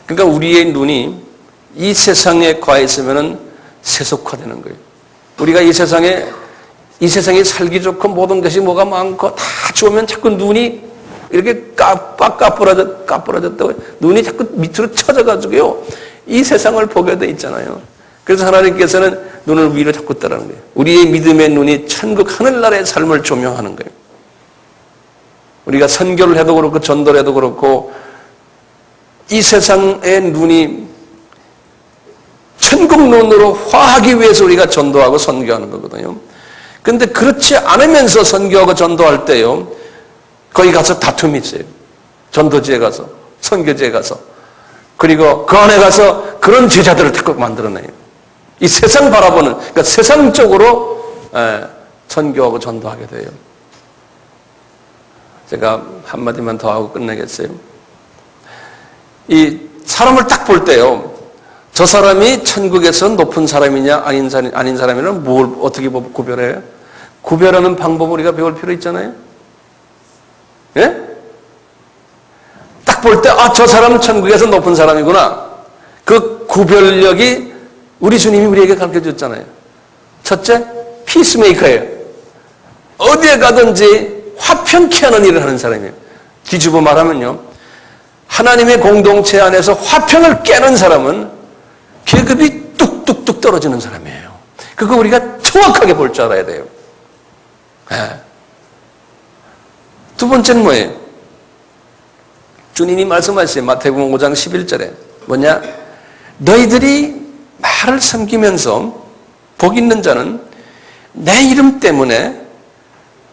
그러니까 우리의 눈이 이 세상에 가 있으면은 세속화되는 거예요. 우리가 이 세상에 살기 좋고 모든 것이 뭐가 많고 다 좋으면 자꾸 눈이 이렇게 까부러졌다고 눈이 자꾸 밑으로 쳐져가지고요. 이 세상을 보게 돼 있잖아요. 그래서 하나님께서는 눈을 위로 자꾸 뜨라는 거예요. 우리의 믿음의 눈이 천국 하늘나라의 삶을 조명하는 거예요. 우리가 선교를 해도 그렇고 전도를 해도 그렇고 이 세상의 눈이 천국 눈으로 화하기 위해서 우리가 전도하고 선교하는 거거든요. 그런데 그렇지 않으면서 선교하고 전도할 때요. 거기 가서 다툼이 있어요. 전도지에 가서, 선교지에 가서. 그리고 그 안에 가서 그런 제자들을 자꾸 만들어내요. 이 세상 바라보는, 그러니까 세상적으로 선교하고 전도하게 돼요. 제가 한마디만 더 하고 끝내겠어요. 이 사람을 딱 볼 때요. 저 사람이 천국에서 높은 사람이냐 아닌 사람이냐는 뭘 어떻게 구별해요? 구별하는 방법을 우리가 배울 필요 있잖아요. 예? 딱 볼 때 저 사람은 천국에서 높은 사람이구나. 그 구별력이 우리 주님이 우리에게 가르쳐줬잖아요. 첫째, 피스메이커예요. 어디에 가든지 화평케 하는 일을 하는 사람이에요. 뒤집어 말하면요. 하나님의 공동체 안에서 화평을 깨는 사람은 계급이 뚝뚝뚝 떨어지는 사람이에요. 그거 우리가 정확하게 볼 줄 알아야 돼요. 네. 두 번째는 뭐예요? 주님이 말씀하셨어요. 마태복음 5장 11절에. 뭐냐? 너희들이 나를 섬기면서 복 있는 자는 내 이름 때문에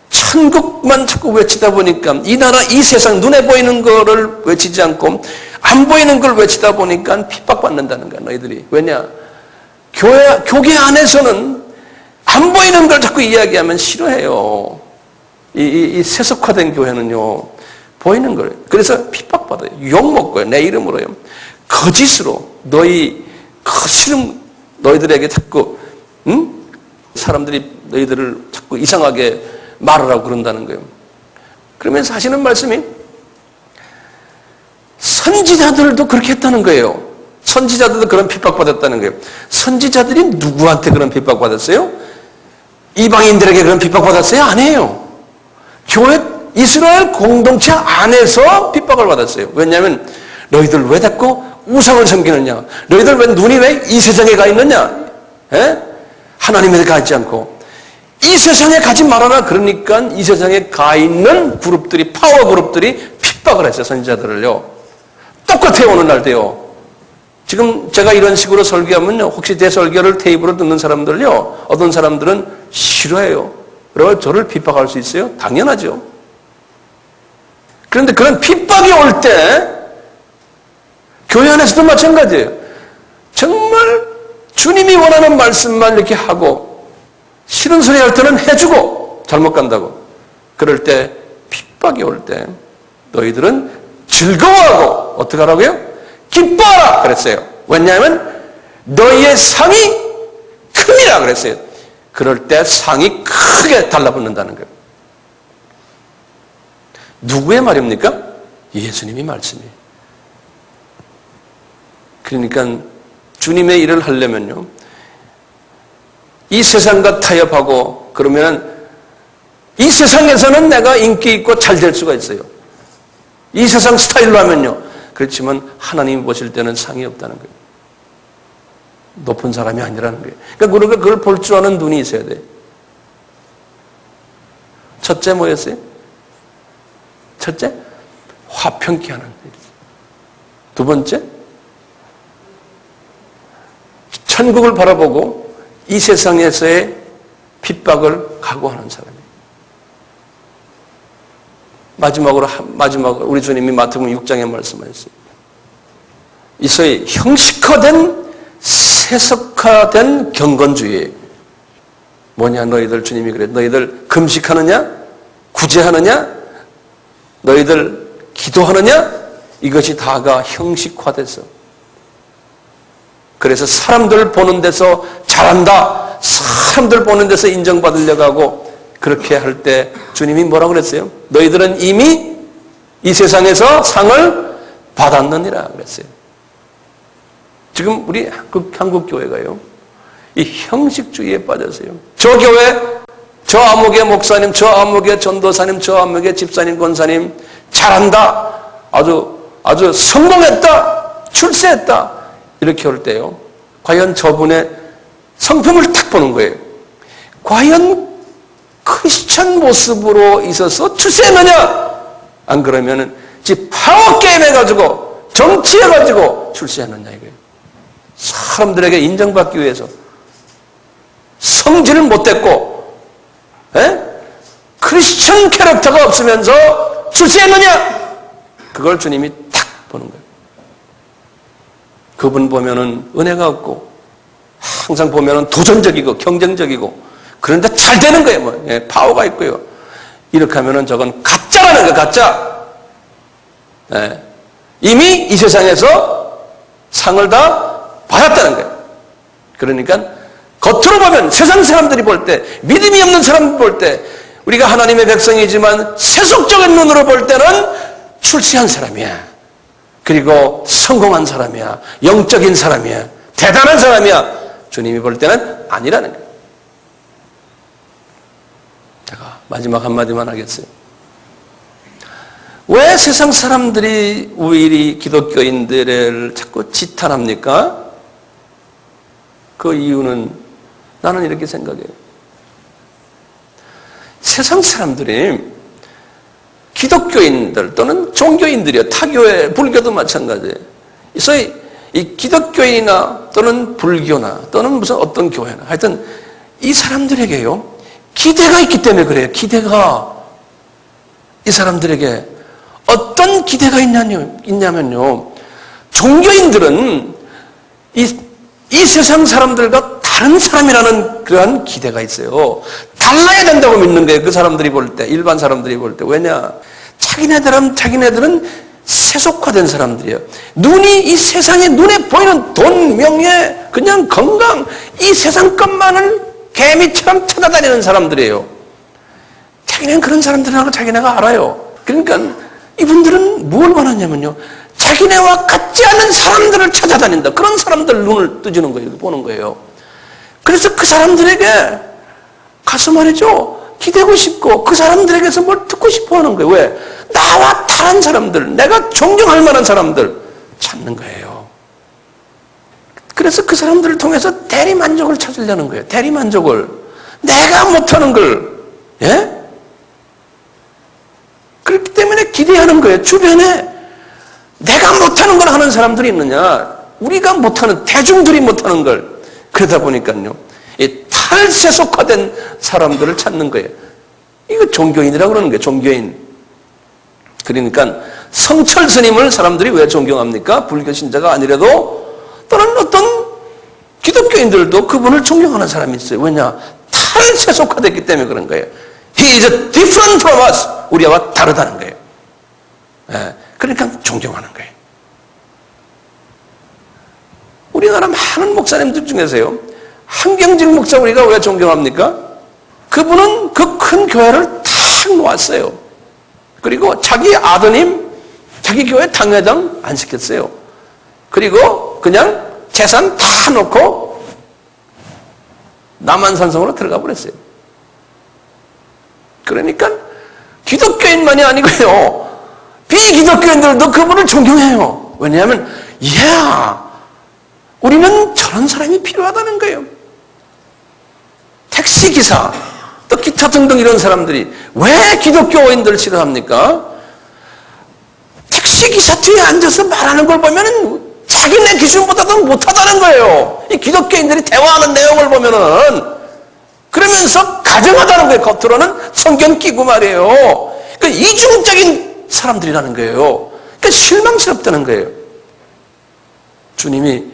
천국만 자꾸 외치다 보니까 이 나라 이 세상 눈에 보이는 거를 외치지 않고 안 보이는 걸 외치다 보니까 핍박받는다는 거야. 너희들이. 왜냐? 교계 안에서는 안 보이는 걸 자꾸 이야기하면 싫어해요. 이 세속화된 교회는요. 보이는 거예요. 그래서 핍박받아요. 욕먹고요. 내 이름으로요. 거짓으로 너희들에게 자꾸 사람들이 너희들을 자꾸 이상하게 말을 하고 그런다는 거예요. 그러면서 하시는 말씀이 선지자들도 그렇게 했다는 거예요. 선지자들도 그런 핍박받았다는 거예요. 선지자들이 누구한테 그런 핍박받았어요? 이방인들에게 그런 핍박받았어요? 아니에요. 교회 이스라엘 공동체 안에서 핍박을 받았어요. 왜냐하면 너희들 왜 자꾸 우상을 섬기느냐? 너희들 왜 눈이 왜 이 세상에 가 있느냐? 하나님에 가 있지 않고 이 세상에 가지 말아라. 그러니까 이 세상에 가 있는 그룹들이 파워 그룹들이 핍박을 했어요. 선지자들을요. 똑같아요. 오늘날도요. 지금 제가 이런 식으로 설교하면요. 혹시 제 설교를 테이프로 듣는 사람들요. 어떤 사람들은 싫어해요. 그리고 저를 핍박할 수 있어요? 당연하죠. 그런데 그런 핍박이 올 때 교회 안에서도 마찬가지예요. 정말 주님이 원하는 말씀만 이렇게 하고 싫은 소리 할 때는 해주고 잘못 간다고. 그럴 때 핍박이 올 때 너희들은 즐거워하고 어떻게 하라고요? 기뻐하라 그랬어요. 왜냐하면 너희의 상이 큽니다 그랬어요. 그럴 때 상이 크게 달라붙는다는 거예요. 누구의 말입니까? 예수님이 말씀이에요. 그러니까 주님의 일을 하려면요. 이 세상과 타협하고 그러면 이 세상에서는 내가 인기 있고 잘 될 수가 있어요. 이 세상 스타일로 하면요. 그렇지만 하나님이 보실 때는 상이 없다는 거예요. 높은 사람이 아니라는 거예요. 그러니까 그걸 볼 줄 아는 눈이 있어야 돼요. 첫째 뭐였어요? 첫째, 화평케 하는 일. 두 번째, 천국을 바라보고 이 세상에서의 핍박을 각오하는 사람이에요. 마지막으로 우리 주님이 마태복음 6장에 말씀하셨어요. 이 소위 형식화된 세속화된 경건주의. 뭐냐, 너희들 주님이 그래. 너희들 금식하느냐? 구제하느냐? 너희들 기도하느냐? 이것이 다가 형식화돼서. 그래서 사람들 보는 데서 잘한다. 사람들 보는 데서 인정받으려고 하고 그렇게 할 때 주님이 뭐라고 그랬어요? 너희들은 이미 이 세상에서 상을 받았느니라 그랬어요. 지금 우리 한국 교회가요, 이 형식주의에 빠졌어요. 저 교회, 저 암흑의 목사님, 저 암흑의 전도사님, 저 암흑의 집사님, 권사님 잘한다. 아주 성공했다. 출세했다. 이렇게 올 때요. 과연 저분의 성품을 딱 보는 거예요. 과연 크리스천 모습으로 있어서 출세했느냐? 안 그러면은 파워 게임 해가지고 정치해가지고 출세했느냐 이거예요. 사람들에게 인정받기 위해서 성질을 못했고, 크리스천 캐릭터가 없으면서 출세했느냐? 그걸 주님이 딱 보는 거예요. 그분 보면은 은혜가 없고, 항상 보면은 도전적이고, 경쟁적이고, 그런데 잘 되는 거예요. 파워가 있고요. 이렇게 하면은 저건 가짜라는 거예요, 가짜. 이미 이 세상에서 상을 다 받았다는 거예요. 그러니까 겉으로 보면 세상 사람들이 볼 때, 믿음이 없는 사람들 볼 때, 우리가 하나님의 백성이지만 세속적인 눈으로 볼 때는 출세한 사람이야. 그리고 성공한 사람이야. 영적인 사람이야. 대단한 사람이야. 주님이 볼 때는 아니라는 거예요. 제가 마지막 한마디만 하겠어요. 왜 세상 사람들이 우리 기독교인들을 자꾸 지탄합니까? 그 이유는 나는 이렇게 생각해요. 세상 사람들이 기독교인들 또는 종교인들이요. 타교회, 불교도 마찬가지예요. 소위 이 기독교인이나 또는 불교나 또는 무슨 어떤 교회나 하여튼 이 사람들에게요. 기대가 있기 때문에 그래요. 기대가. 이 사람들에게 어떤 기대가 있냐면요. 종교인들은 이 세상 사람들과 다른 사람이라는 그러한 기대가 있어요. 달라야 된다고 믿는 거예요. 그 사람들이 볼 때, 일반 사람들이 볼 때. 왜냐? 자기네들은 세속화된 사람들이에요. 눈이 이 세상에 눈에 보이는 돈, 명예, 그냥 건강, 이 세상 것만을 개미처럼 찾아다니는 사람들이에요. 자기네는 그런 사람들이라고 자기네가 알아요. 그러니까 이분들은 뭘 원하냐면요. 자기네와 같지 않은 사람들을 찾아다닌다. 그런 사람들 눈을 뜨주는 거예요. 보는 거예요. 그래서 그 사람들에게 가서 말이죠. 기대고 싶고 그 사람들에게서 뭘 듣고 싶어 하는 거예요. 왜? 나와 다른 사람들, 내가 존경할 만한 사람들 찾는 거예요. 그래서 그 사람들을 통해서 대리만족을 찾으려는 거예요. 대리만족을. 내가 못하는 걸. 예? 그렇기 때문에 기대하는 거예요. 주변에 내가 못하는 걸 하는 사람들이 있느냐? 우리가 못하는, 대중들이 못하는 걸. 그러다 보니까요. 이 탈세속화된 사람들을 찾는 거예요. 이거 종교인이라고 그러는 거예요. 종교인. 그러니까 성철 스님을 사람들이 왜 존경합니까? 불교 신자가 아니라도 또는 어떤 기독교인들도 그분을 존경하는 사람이 있어요. 왜냐? 탈세속화됐기 때문에 그런 거예요. He is different from us. 우리와 다르다는 거예요. 그러니까 존경하는 거예요. 우리나라 많은 목사님들 중에서요. 한경직 목사 우리가 왜 존경합니까? 그분은 그 큰 교회를 탁 놓았어요. 그리고 자기 아드님, 자기 교회 당회장 안 시켰어요. 그리고 그냥 재산 다 놓고 남한산성으로 들어가 버렸어요. 그러니까 기독교인만이 아니고요, 비기독교인들도 그분을 존경해요. 왜냐하면 우리는 저런 사람이 필요하다는 거예요. 택시기사, 또 기타 등등 이런 사람들이 왜 기독교인들을 싫어합니까? 택시기사 뒤에 앉아서 말하는 걸 보면 자기네 기준보다도 못하다는 거예요. 이 기독교인들이 대화하는 내용을 보면은 그러면서 가정하다는 거예요. 겉으로는 성경 끼고 말이에요. 그러니까 이중적인 사람들이라는 거예요. 그러니까 실망스럽다는 거예요. 주님이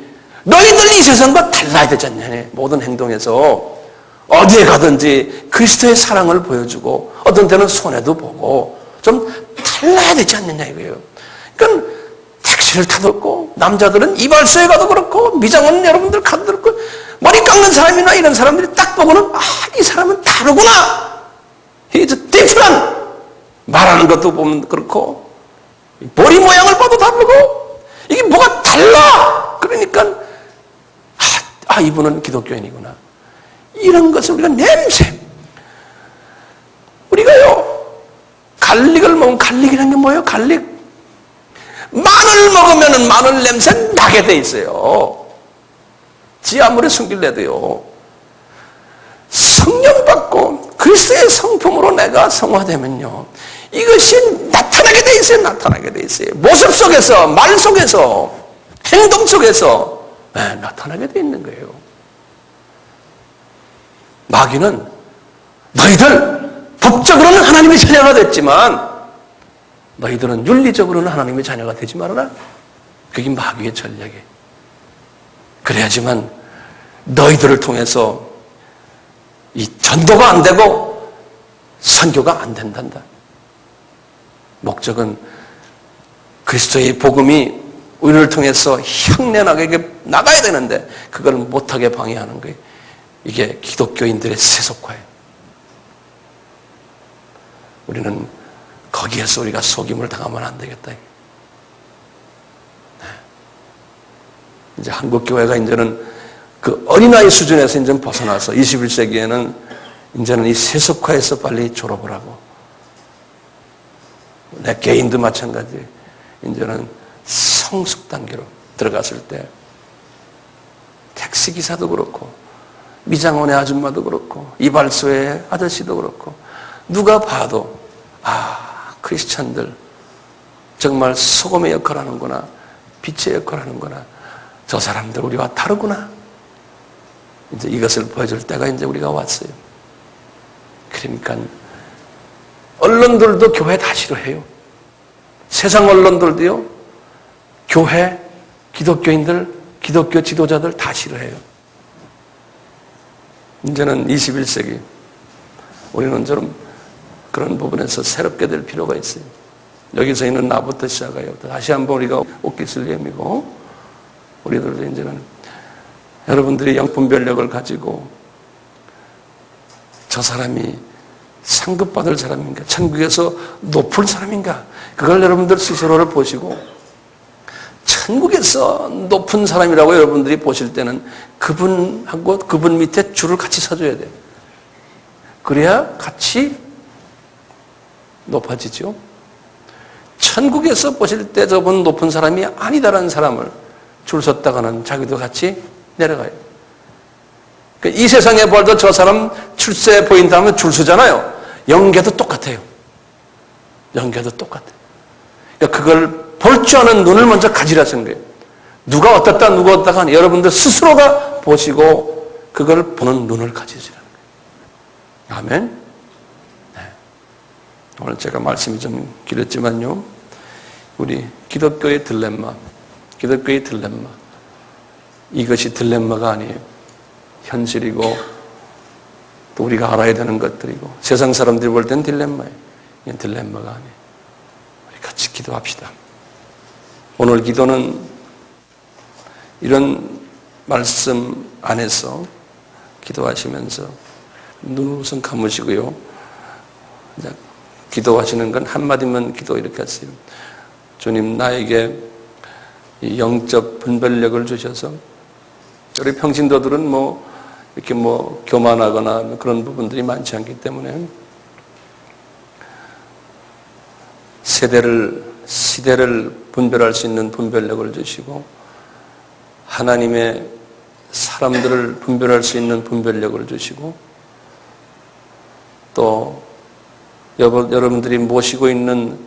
너희들 이 세상과 달라야 되지 않냐, 모든 행동에서. 어디에 가든지 그리스도의 사랑을 보여주고 어떤 때는 손해도 보고 좀 달라야 되지 않느냐 이거예요. 그러니까 택시를 타도 남자들은 이발소에 가도 그렇고 미장원 여러분들 가도 그렇고 머리 깎는 사람이나 이런 사람들이 딱 보고는 이 사람은 다르구나. He's different. 말하는 것도 보면 그렇고 머리 모양을 봐도 다르고 이게 뭐가 달라. 그러니까 이분은 기독교인이구나. 이런 것을 우리가 냄새. 우리가요, 갈릭을 먹으면, 갈릭이라는 게 뭐예요? 갈릭. 마늘 먹으면 마늘 냄새 나게 돼 있어요. 지 아무리 숨길래도요. 성령 받고 그리스도의 성품으로 내가 성화되면요, 이것이 나타나게 돼 있어요. 나타나게 돼 있어요. 모습 속에서, 말 속에서, 행동 속에서 나타나게 돼 있는 거예요. 마귀는 너희들 법적으로는 하나님의 자녀가 됐지만 너희들은 윤리적으로는 하나님의 자녀가 되지 말아라. 그게 마귀의 전략이에요. 그래야지만 너희들을 통해서 이 전도가 안 되고 선교가 안 된단다. 목적은 그리스도의 복음이 우리를 통해서 향내나게 나가야 되는데 그걸 못하게 방해하는 거예요. 이게 기독교인들의 세속화예요. 우리는 거기에서 우리가 속임을 당하면 안 되겠다. 이제 한국 교회가 이제는 그 어린아이 수준에서 이제 벗어나서 21세기에는 이제는 이 세속화에서 빨리 졸업을 하고, 내 개인도 마찬가지. 이제는 성숙 단계로 들어갔을 때 택시기사도 그렇고 미장원의 아줌마도 그렇고 이발소의 아저씨도 그렇고 누가 봐도 크리스찬들 정말 소금의 역할을 하는구나, 빛의 역할을 하는구나, 저 사람들 우리와 다르구나. 이제 이것을 보여줄 때가 이제 우리가 왔어요. 그러니까 언론들도 교회 다 싫어해요. 세상 언론들도요, 교회, 기독교인들, 기독교 지도자들 다 싫어해요. 이제는 21세기 우리는 좀 그런 부분에서 새롭게 될 필요가 있어요. 여기서 있는 나부터 시작해요. 다시 한번 우리가 옥기슬리엠이고, 우리들도 이제는 여러분들이 영분별력을 가지고 저 사람이 상급받을 사람인가, 천국에서 높을 사람인가, 그걸 여러분들 스스로를 보시고, 천국에서 높은 사람이라고 여러분들이 보실 때는 그분하고 그분 밑에 줄을 같이 서줘야 돼요. 그래야 같이 높아지죠. 천국에서 보실 때 저분 높은 사람이 아니다라는 사람을 줄 섰다가는 자기도 같이 내려가요. 이 세상에 벌도 저 사람 출세 보인다 하면 줄 서잖아요. 영계도 똑같아요. 영계도 똑같아요. 그러니까 그걸 볼 줄 아는 눈을 먼저 가지라는 거예요. 누가 어떻다, 누가 어떻다, 여러분들 스스로가 보시고 그걸 보는 눈을 가지시라는 거예요. 아멘. 네. 오늘 제가 말씀이 좀 길었지만요, 우리 기독교의 딜레마, 이것이 딜레마가 아니에요. 현실이고 또 우리가 알아야 되는 것들이고 세상 사람들이 볼 땐 딜레마예요. 이건 딜레마가 아니에요. 우리 같이 기도합시다. 오늘 기도는 이런 말씀 안에서 기도하시면서 눈을 우선 감으시고요. 기도하시는 건 한마디만 기도 이렇게 하세요. 주님, 나에게 이 영적 분별력을 주셔서, 우리 평신도들은 이렇게 뭐 교만하거나 그런 부분들이 많지 않기 때문에 시대를 분별할 수 있는 분별력을 주시고 하나님의 사람들을 분별할 수 있는 분별력을 주시고 또 여러분들이 모시고 있는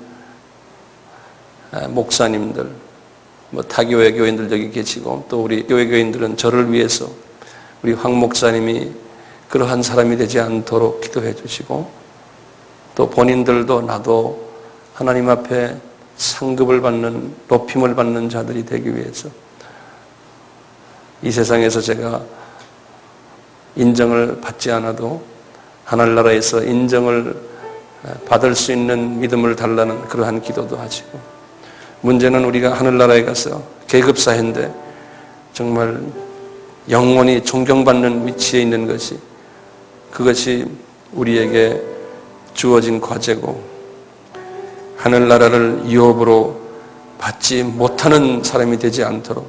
목사님들, 뭐 타교회 교인들 여기 계시고 또 우리 교회 교인들은 저를 위해서 우리 황 목사님이 그러한 사람이 되지 않도록 기도해 주시고 또 본인들도 나도 하나님 앞에 상급을 받는 높임을 받는 자들이 되기 위해서 이 세상에서 제가 인정을 받지 않아도 하늘나라에서 인정을 받을 수 있는 믿음을 달라는 그러한 기도도 하시고 문제는 우리가 하늘나라에 가서 계급사회인데 정말 영원히 존경받는 위치에 있는 것이 그것이 우리에게 주어진 과제고 하늘나라를 유업으로 받지 못하는 사람이 되지 않도록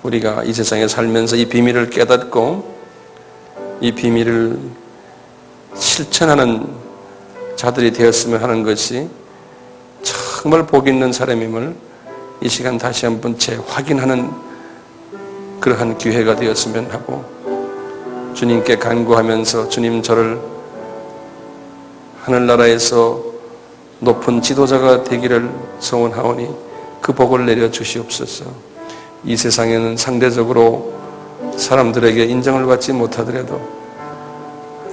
우리가 이 세상에 살면서 이 비밀을 깨닫고 이 비밀을 실천하는 자들이 되었으면 하는 것이 정말 복 있는 사람임을 이 시간 다시 한번 재확인하는 그러한 기회가 되었으면 하고 주님께 간구하면서 주님 저를 하늘나라에서 높은 지도자가 되기를 소원하오니 그 복을 내려 주시옵소서. 이 세상에는 상대적으로 사람들에게 인정을 받지 못하더라도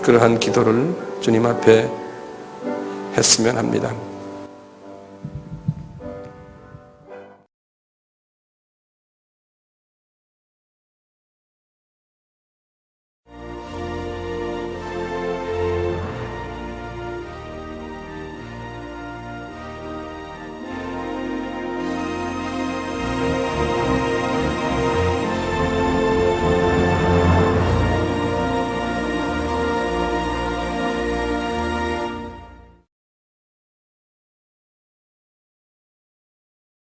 그러한 기도를 주님 앞에 했으면 합니다.